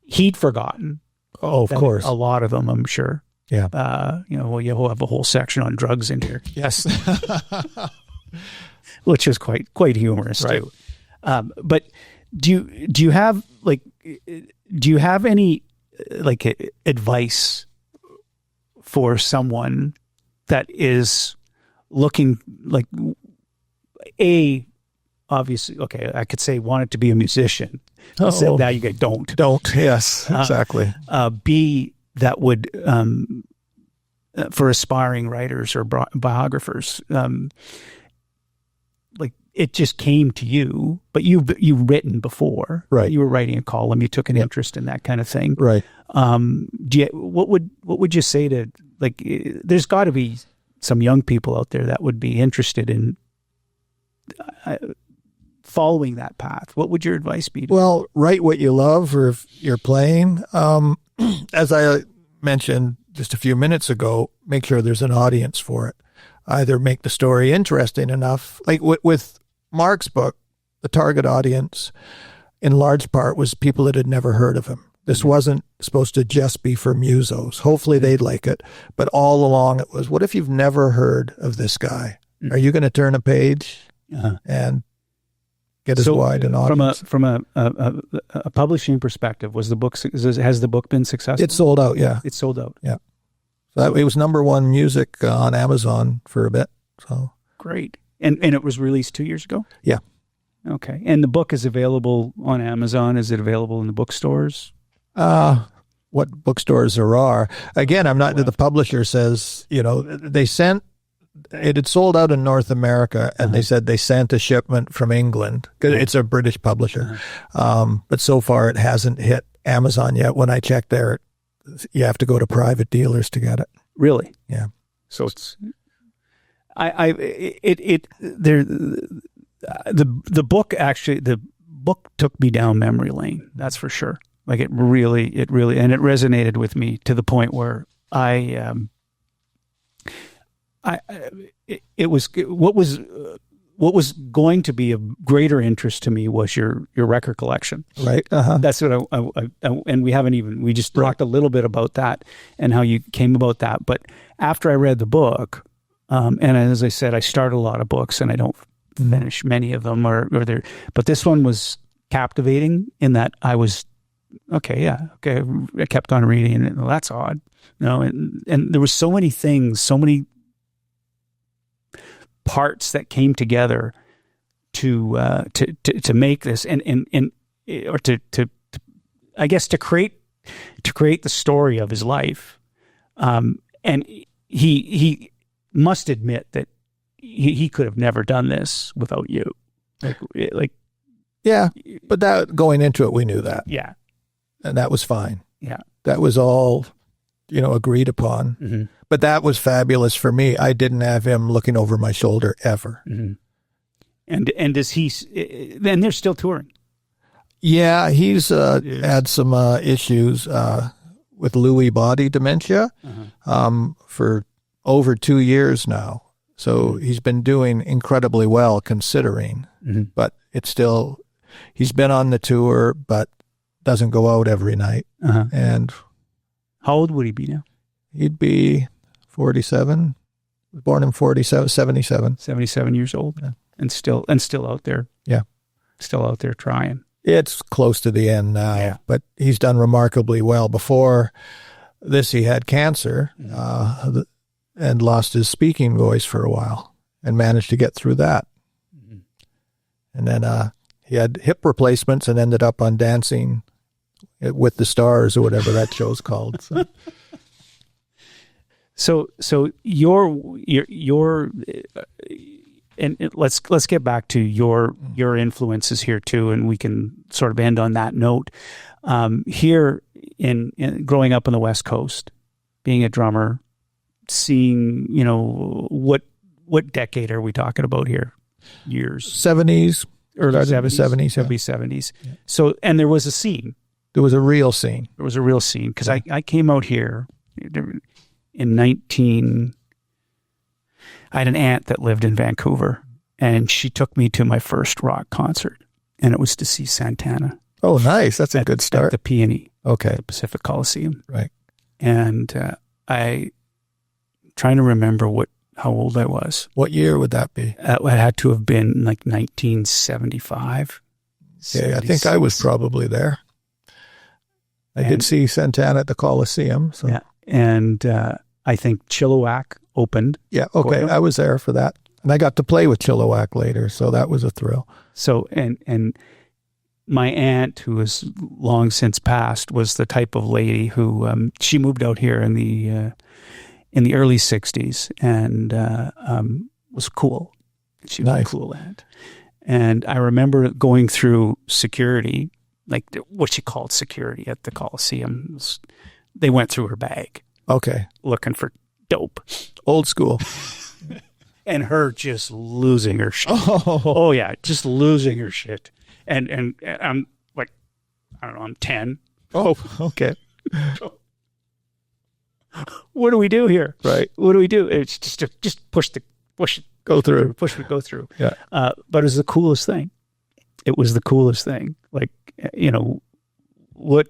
he'd forgotten. Oh, of course. A lot of them, I'm sure. Yeah. You'll have a whole section on drugs in here. Yes. Which is quite humorous too. But do you have any advice for someone that is looking obviously, okay, I could say wanted to be a musician. So now you get don't. Yes, exactly. B, that would for aspiring writers or biographers, it just came to you, but you've written before, right? You were writing a column, you took an interest in that kind of thing, right? What would you say to there's got to be some young people out there that would be interested in following that path? What would your advice be? Well, write what you love, or if you're playing, as I mentioned just a few minutes ago, make sure there's an audience for it. Either make the story interesting enough, like with Mark's book, the target audience in large part was people that had never heard of him. This wasn't supposed to just be for musos. Hopefully they'd like it. But all along it was, what if you've never heard of this guy? Are you going to turn a page and get as wide an audience? From a publishing perspective, has the book been successful? It sold out, yeah. It sold out. Yeah. So it was #1 music on Amazon for a bit. So great. And it was released 2 years ago? Yeah. Okay. And the book is available on Amazon. Is it available in the bookstores? What bookstores there are. Again, I'm not, the publisher says, they sent, it had sold out in North America, and they said they sent a shipment from England, because it's a British publisher. But so far it hasn't hit Amazon yet. When I checked there, you have to go to private dealers to get it. Really? Yeah. So it's, the book took me down memory lane. That's for sure. Like it really, and it resonated with me to the point where what was going to be of greater interest to me was your record collection. Right. That's what and we just talked a little bit about that and how you came about that. But after I read the book, and as I said, I started a lot of books and I don't finish many of them but this one was captivating in that I was, I kept on reading and well, that's odd. And there was so many things, so many parts that came together to make this or to I guess to create the story of his life. And he must admit that he could have never done this without you. Yeah, but that going into it, we knew that. Yeah. And that was fine. Yeah. That was all, agreed upon. Mm-hmm. But that was fabulous for me. I didn't have him looking over my shoulder ever. Mm-hmm. And does he? Then they're still touring. Yeah, he's had some issues with Lewy body dementia for over 2 years now. So he's been doing incredibly well considering. But it's still, he's been on the tour, but doesn't go out every night. And how old would he be now? He'd be 47. Born in 47, 77. 77 years old. Yeah. And still out there. Yeah. Still out there trying. It's close to the end now, but he's done remarkably well. Before this, he had cancer and lost his speaking voice for a while and managed to get through that. And then he had hip replacements and ended up on Dancing with the Stars or whatever that show's called. So your and let's get back to your influences here too, and we can sort of end on that note. Here in growing up on the West Coast, being a drummer, seeing what decade are we talking about here? Years 70s, early 70s, early 70s. Yeah. So and there was a scene. There was a real scene. There was a real scene because I came out here in I had an aunt that lived in Vancouver, and she took me to my first rock concert, and it was to see Santana. Oh, nice. That's a good start. At the Peony. Okay. The Pacific Coliseum. Right. And I trying to remember how old I was. What year would that be? It had to have been like 1975. Yeah, I think I was probably there. I did see Santana at the Coliseum. So. Yeah. And I think Chilliwack opened. Yeah, okay. I was there for that. And I got to play with Chilliwack later, so that was a thrill. So, and my aunt, who has long since passed, was the type of lady who, she moved out here in the early 60s and was cool. She was a cool aunt. And I remember going through security, like what she called security at the Coliseum. They went through her bag. Okay. Looking for dope. Old school. And her just losing her shit. Oh yeah, just losing her shit. And I'm like, I don't know, I'm 10. Oh, okay. What do we do here? Right. What do we do? It's just push it. Go through. Push it, go through. Yeah. But it was the coolest thing. It was the coolest thing. Like, it was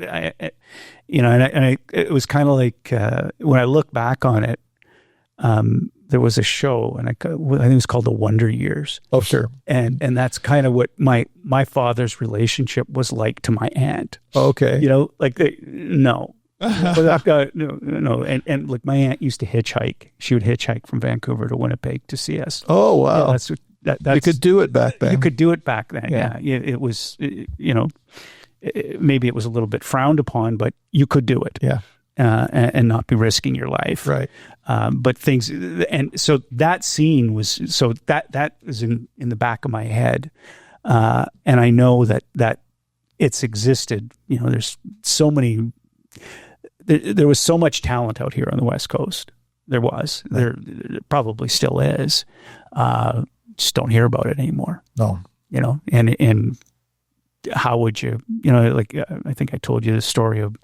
kind of like, when I look back on it, there was a show, and I think it was called The Wonder Years. Oh, sure. And that's kind of what my father's relationship was like to my aunt. Okay. Like no. But I've got no, and like my aunt used to hitchhike. She would hitchhike from Vancouver to Winnipeg to see us. Oh wow, that's you could do it back then. You could do it back then. Yeah, it was maybe it was a little bit frowned upon, but you could do it. Yeah. And not be risking your life. Right. But things, and so that scene was, so that is in the back of my head. And I know that it's existed. There's so many, there was so much talent out here on the West Coast. There was, there probably still is. Just don't hear about it anymore. No. And how would you, like, I think I told you the story of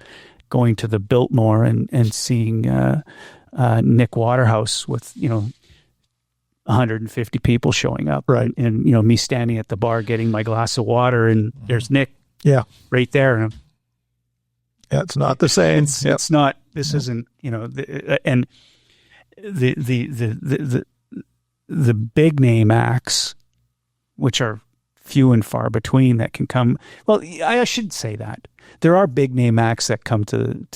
going to the Biltmore and seeing Nick Waterhouse with 150 people showing up, right? And me standing at the bar getting my glass of water, and there's Nick, right there, and it's not the same. It's not. This isn't. And the big name acts, which are few and far between, that can come. Well, I should say that. There are big name acts that come to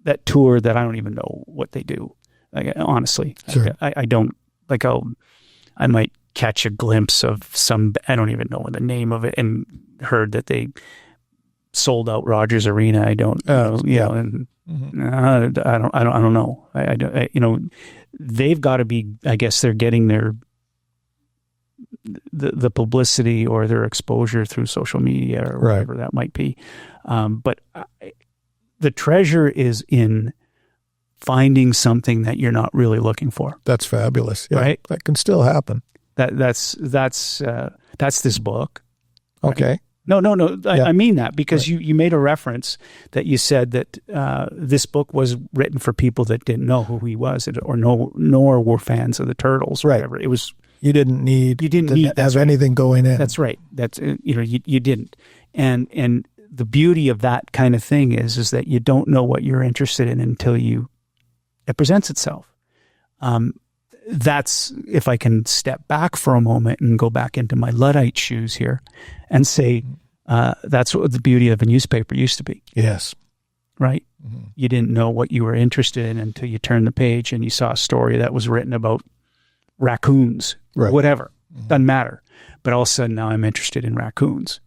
that tour that I don't even know what they do. Like, honestly, sure. I don't, like, I might catch a glimpse of some, I don't even know the name of it, and heard that they sold out Rogers Arena. I don't, and I don't know. I don't, they've got to be, I guess they're getting the publicity or their exposure through social media or whatever that might be. But the treasure is in finding something that you're not really looking for. That's fabulous. Yeah, right? That can still happen. That's this book. Okay. Right? No. I mean that because you made a reference that you said that this book was written for people that didn't know who he was nor were fans of the Turtles. Or whatever. It was. You didn't need to have anything going in. That's right. That's you didn't. And the beauty of that kind of thing is that you don't know what you're interested in until it presents itself. That's, if I can step back for a moment and go back into my Luddite shoes here and say, that's what the beauty of a newspaper used to be. Yes. Right? Mm-hmm. You didn't know what you were interested in until you turned the page and you saw a story that was written about raccoons, whatever. Mm-hmm. Doesn't matter. But all of a sudden now I'm interested in raccoons.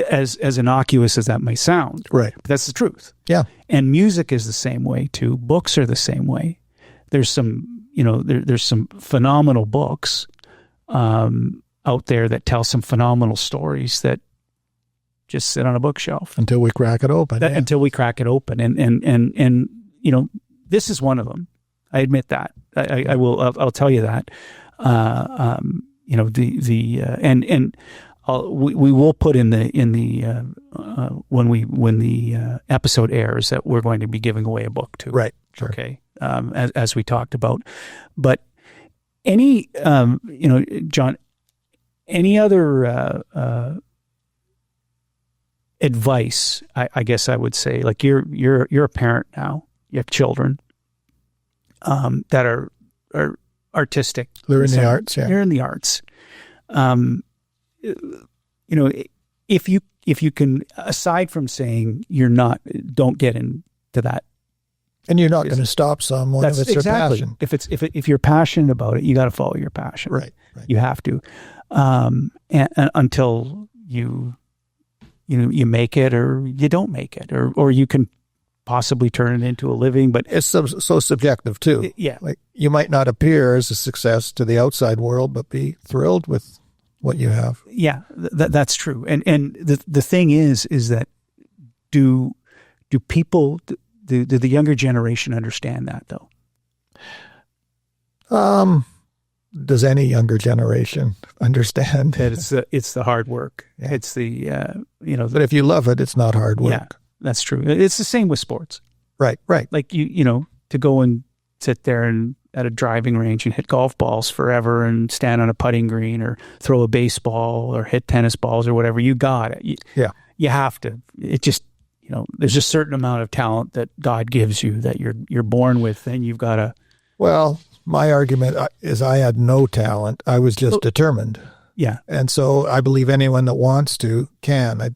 As innocuous as that may sound. Right. But that's the truth. Yeah. And music is the same way too. Books are the same way. There's some, there's some phenomenal books out there that tell some phenomenal stories that just sit on a bookshelf. Until we crack it open. Until we crack it open. And this is one of them. I admit that. I'll tell you that. And we will put in the when the episode airs that we're going to be giving away a book too. Right. Sure. Okay. As we talked about, but any John, any other advice? I guess I would say, like, you're a parent now. You have children that are artistic. They're in the arts. Yeah. They're in the arts. If you can, aside from saying don't get into that, and you're not going to stop someone if it's their passion. If you're passionate about it, you got to follow your passion. Right. You have to, and until you make it or you don't make it, or you can possibly turn it into a living. But it's so subjective too. Yeah. Like, you might not appear as a success to the outside world, but be thrilled with what you have. Yeah, that's true. And the thing is that do people, do the younger generation understand that though? Does any younger generation understand that it's the hard work? Yeah. It's the But if you love it, it's not hard work. Yeah, that's true. It's the same with sports. Right. Like to go and sit there and at a driving range and hit golf balls forever and stand on a putting green or throw a baseball or hit tennis balls or whatever, you got it. You have to. It just, there's a certain amount of talent that God gives you that you're born with, and you've got to. Well, my argument is I had no talent. I was just determined. Yeah. And so I believe anyone that wants to can. I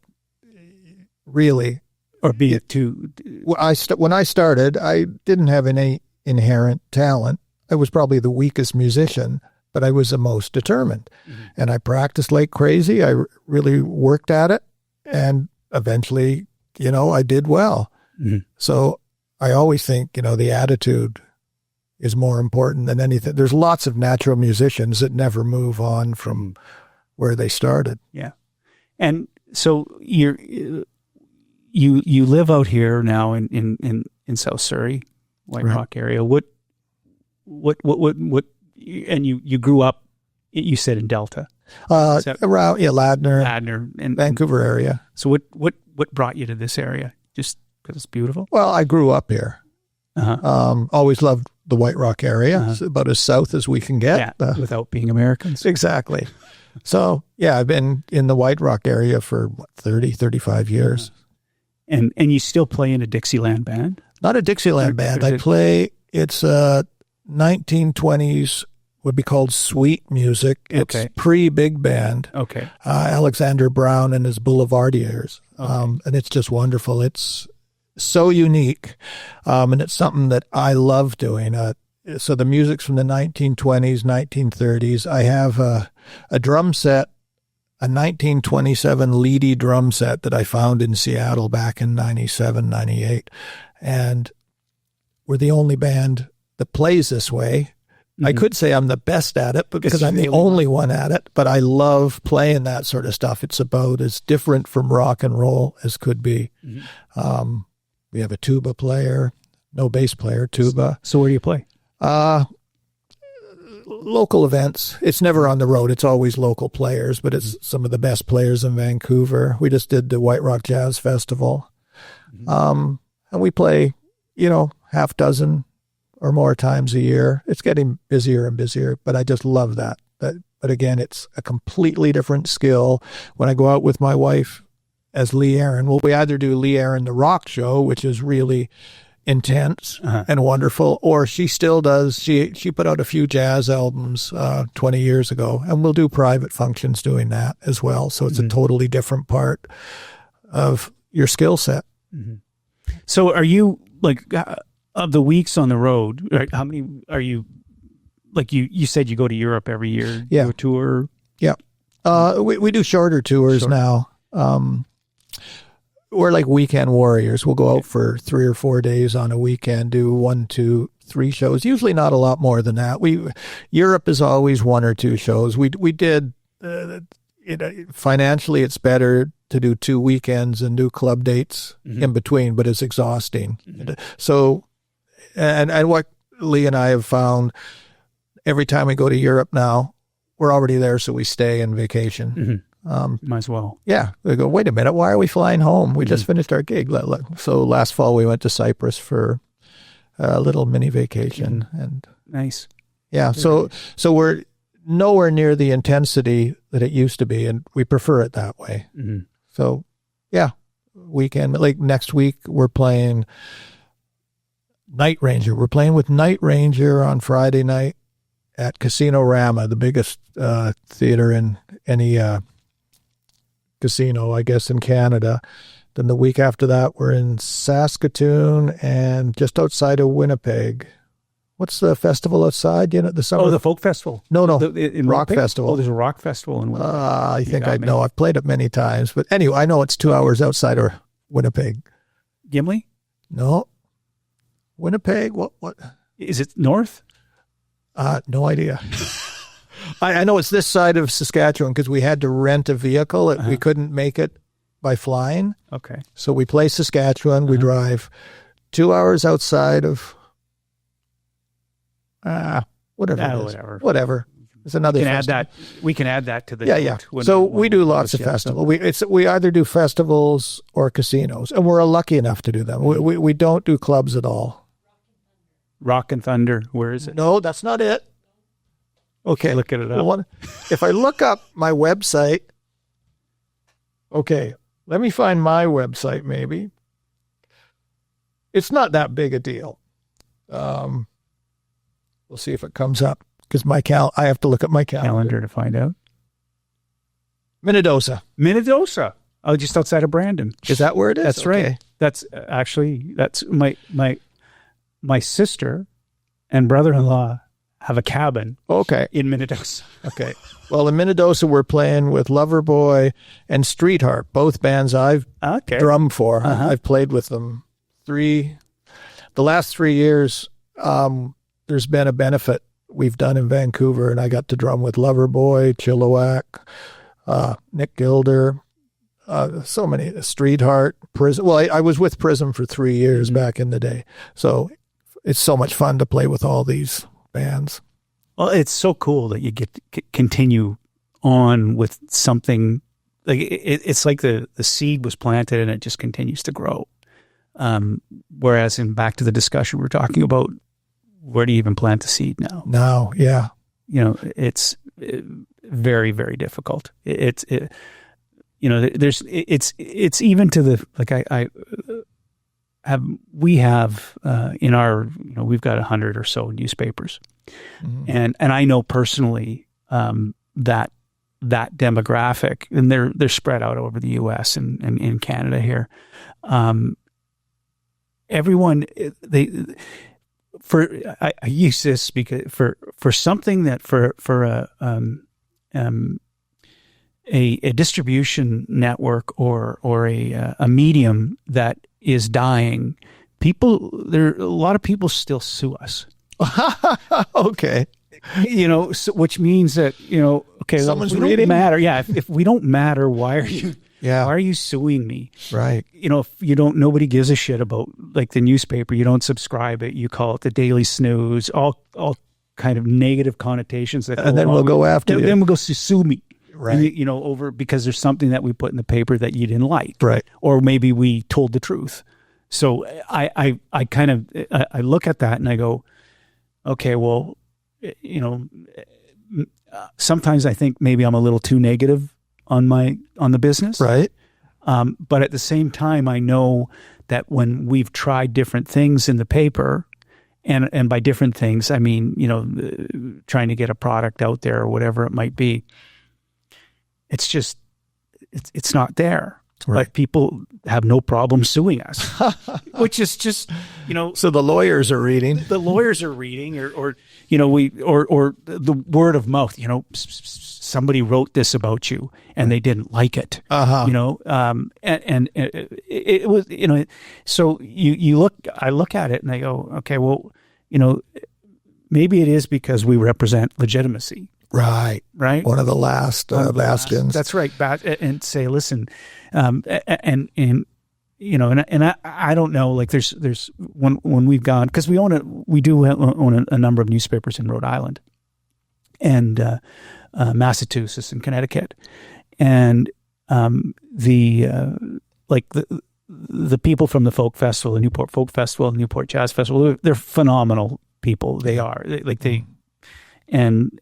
really. Or be it too. When I started, I didn't have any inherent talent. I was probably the weakest musician, but I was the most determined. Mm-hmm. And I practiced like crazy. I really worked at it. And eventually, I did well. Mm-hmm. So I always think, the attitude is more important than anything. There's lots of natural musicians that never move on from where they started. Yeah. And so you live out here now in South Surrey, White Rock area. What, and you grew up, you said in Delta. Around, Ladner and Vancouver area. So what brought you to this area? Just because it's beautiful? Well, I grew up here. Uh-huh. Always loved the White Rock area. Uh-huh. It's about as south as we can get. Yeah, without being Americans. Exactly. So, I've been in the White Rock area for 35 years. Uh-huh. And you still play in a Dixieland band? Not a Dixieland band. I play, it's 1920s, would be called sweet music. It's pre-big band. Okay. Alexander Brown and his Boulevardiers. Okay. And it's just wonderful. It's so unique. And it's something that I love doing. So the music's from the 1920s, 1930s. I have a drum set, a 1927 Leedy drum set that I found in Seattle back in 97, 98. And we're the only band that plays this way. Mm-hmm. I could say I'm the best at it because I'm the only one at it, but I love playing that sort of stuff. It's about as different from rock and roll as could be. Mm-hmm. We have a tuba player, no bass player, tuba. So where do you play? Local events. It's never on the road. It's always local players, but it's some of the best players in Vancouver. We just did the White Rock Jazz Festival. Mm-hmm. And we play, half dozen or more times a year. It's getting busier and busier, but I just love that. But again, it's a completely different skill. When I go out with my wife as Lee Aaron, we either do Lee Aaron the Rock Show, which is really intense and wonderful, or she still does. She put out a few jazz albums 20 years ago, and we'll do private functions doing that as well. So it's a totally different part of your skill set. Mm-hmm. So are you, like, of the weeks on the road, right, how many are you, like you said you go to Europe every year, do a tour? Yeah. We do shorter tours now. We're like weekend warriors. We'll go out for 3 or 4 days on a weekend, do 1, 2, 3 shows, usually not a lot more than that. Europe is always 1 or 2 shows. We did, financially it's better to do 2 weekends and do club dates in between, but it's exhausting. Mm-hmm. So, and what Lee and I have found, every time we go to Europe now, we're already there, so we stay and vacation. Might as well. Yeah. They go, wait a minute, why are we flying home? We just finished our gig. So last fall we went to Cyprus for a little mini vacation. And Nice. yeah, so we're nowhere near the intensity that it used to be, and we prefer it that way. Mm-hmm. So yeah, weekend, like next week we're playing Night Ranger. We're playing with Night Ranger on Friday night at Casino Rama, the biggest theater in any casino, I guess, in Canada. Then the week after that, we're in Saskatoon and just outside of Winnipeg. What's the festival outside? You know, the summer. Oh, the folk festival. No, in rock Winnipeg? festival. Oh, there's a rock festival in Winnipeg. I think I know. I've played it many times, but anyway, I know it's 2 hours outside of Winnipeg. Gimli? No, Winnipeg. What? Is it north? No idea. I know it's this side of Saskatchewan because we had to rent a vehicle. We couldn't make it by flying. Okay. So we play Saskatchewan. We drive 2 hours outside of whatever. It's another. We can add that to the. Yeah. So we do lots of festivals. We either do festivals or casinos, and we're lucky enough to do them. We don't do clubs at all. Rock and Thunder. Where is it? No, that's not it. Okay, looking it up. If I look up my website, okay, let me find my website. Maybe it's not that big a deal. We'll see if it comes up because I have to look at my calendar to find out. Minnedosa. Oh, just outside of Brandon. Is that where it is? That's right. That's my sister and brother-in-law have a cabin. Okay. In Minnedosa. Okay. Well, in Minnedosa, we're playing with Loverboy and Street Harp, both bands I've drummed for. I've played with them the last 3 years. There's been a benefit we've done in Vancouver, and I got to drum with Loverboy, Chilliwack, Nick Gilder, so many, Street Heart, Prism. Well, I was with Prism for 3 years back in the day. So it's so much fun to play with all these bands. Well, it's so cool that you get to continue on with something. Like it's like the seed was planted and it just continues to grow. Whereas back to the discussion we're talking about, where do you even plant the seed now? No, yeah. It's very, very difficult. It's even to the, like we have in our, we've got 100 or so newspapers. Mm-hmm. And I know personally that demographic, and they're spread out over the US and in Canada here. Everyone, I use this because for something that for a distribution network or a medium that is dying, a lot of people still sue us. Okay. Which means that, okay, someone's reading. Don't matter. Yeah. If we don't matter, why are you? Yeah. Why are you suing me? Right. If nobody gives a shit about like the newspaper, you don't subscribe it, you call it the Daily Snooze, all kind of negative connotations that. And then we'll go after you. Then we'll go sue me. Right. Over because there's something that we put in the paper that you didn't like. Right. Or maybe we told the truth. So I kind of look at that and I go, okay, well, sometimes I think maybe I'm a little too negative on the business. Right. But at the same time, I know that when we've tried different things in the paper, and by different things, I mean, trying to get a product out there or whatever it might be, it's just, it's not there. Right. But people have no problem suing us, which is just, So the lawyers are reading. The lawyers are reading, or the word of mouth. Somebody wrote this about you, and they didn't like it. And it was, So I look at it, and I go, okay, well, maybe it is because we represent legitimacy. Right. One of the last bastions. That's right. And say, listen, and I don't know. Like, there's when we've gone, because we do own a number of newspapers in Rhode Island, and Massachusetts and Connecticut, and the people from the Folk Festival, the Newport Folk Festival, the Newport Jazz Festival, they're phenomenal people. They are and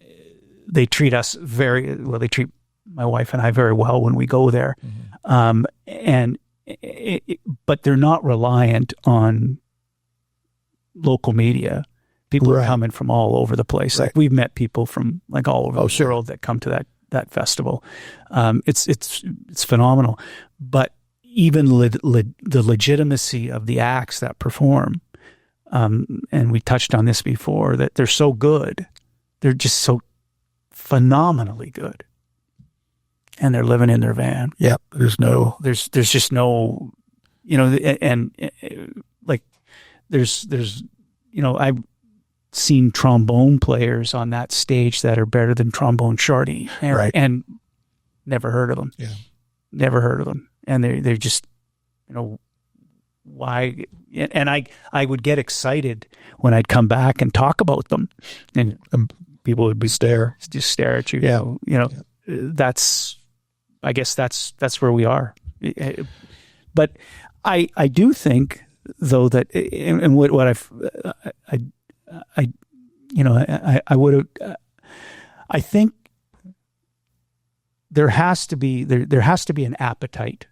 they treat us very well. They treat my wife and I very well when we go there. But they're not reliant on local media. People are coming from all over the place. Like we've met people from like all over the world that come to that festival. It's phenomenal. But even the legitimacy of the acts that perform, and we touched on this before, that they're so good. They're just so phenomenally good. And they're living in their van. Yep. There's just no, I've seen trombone players on that stage that are better than Trombone Shorty, and never heard of them. Yeah. Never heard of them. And they're just, why? And I would get excited when I'd come back and talk about them, and people would just stare at you. Yeah. I guess that's where we are. But I do think, though, that and what I think there has to be an appetite,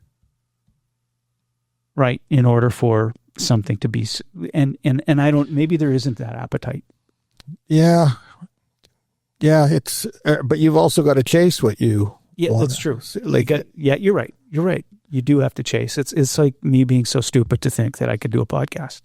right, in order for something to be, and maybe there isn't that appetite. Yeah, it's but you've also got to chase what you. Yeah, that's true. You're right. You do have to chase. It's like me being so stupid to think that I could do a podcast.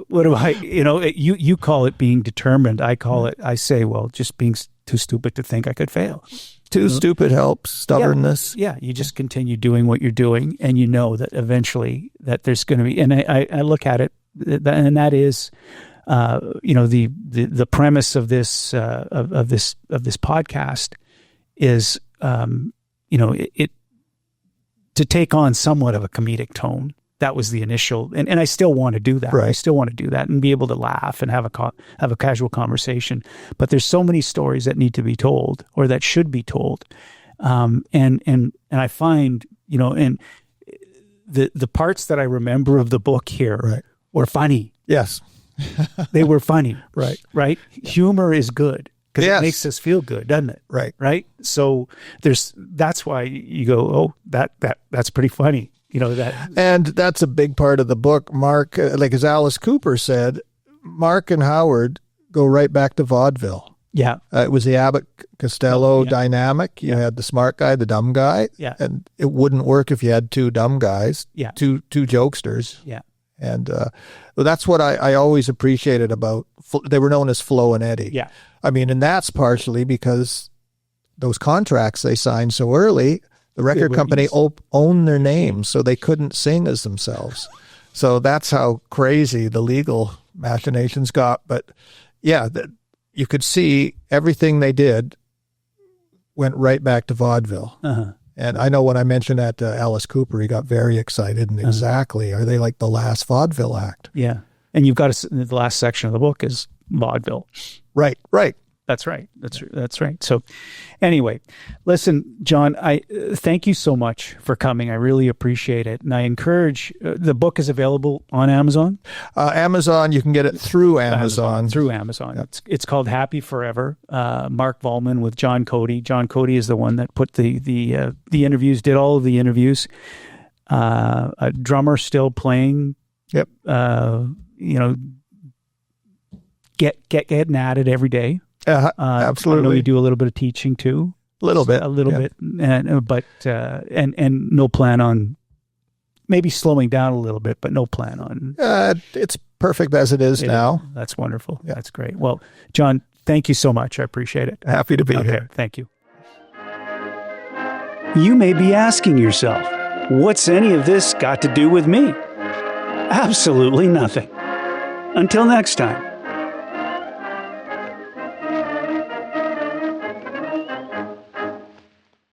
What do I? You call it being determined. I say, well, just being too stupid to think I could fail. Too stupid helps. Stubbornness. Yeah, you just continue doing what you're doing, and you know that eventually that there's going to be. And I look at it, and that is, the premise of this of this podcast is, it to take on somewhat of a comedic tone. That was the initial, and I still want to do that. Right. I still want to do that and be able to laugh and have a casual conversation. But there's so many stories that need to be told, or that should be told, and I find, and the parts that I remember of the book here were funny. Yes, they were funny. Right. Humor is good. Because it makes us feel good, doesn't it? Right. So that's why you go, oh, that's pretty funny. That. And that's a big part of the book. Mark, like as Alice Cooper said, Mark and Howard go right back to vaudeville. Yeah. It was the Abbott Costello dynamic. You had the smart guy, the dumb guy. Yeah. And it wouldn't work if you had two dumb guys. Yeah. Two jokesters. Yeah. And that's what I always appreciated about, they were known as Flo and Eddie. Yeah. I mean, and that's partially because those contracts they signed so early, the record company owned their names, so they couldn't sing as themselves. So that's how crazy the legal machinations got. But yeah, you could see everything they did went right back to vaudeville. Uh-huh. And I know when I mentioned that to Alice Cooper, he got very excited. And exactly, are they like the last vaudeville act? Yeah. And you've got the last section of the book is vaudeville. Right. That's right. That's right. So anyway, listen, John, I thank you so much for coming. I really appreciate it. And I encourage, the book is available on Amazon. Amazon, you can get it through Amazon. Yep. It's called Happy Forever. Mark Volman with John Cody. John Cody is the one that put the interviews, did all of the interviews. A drummer still playing. Yep. Getting at it every day. Absolutely. I know you do a little bit of teaching too. A little bit, and no plan on maybe slowing down a little bit, but no plan on. It's perfect as it is now. That's wonderful. Yeah. That's great. Well, John, thank you so much. I appreciate it. Happy to be here. Thank you. You may be asking yourself, what's any of this got to do with me? Absolutely nothing. Until next time.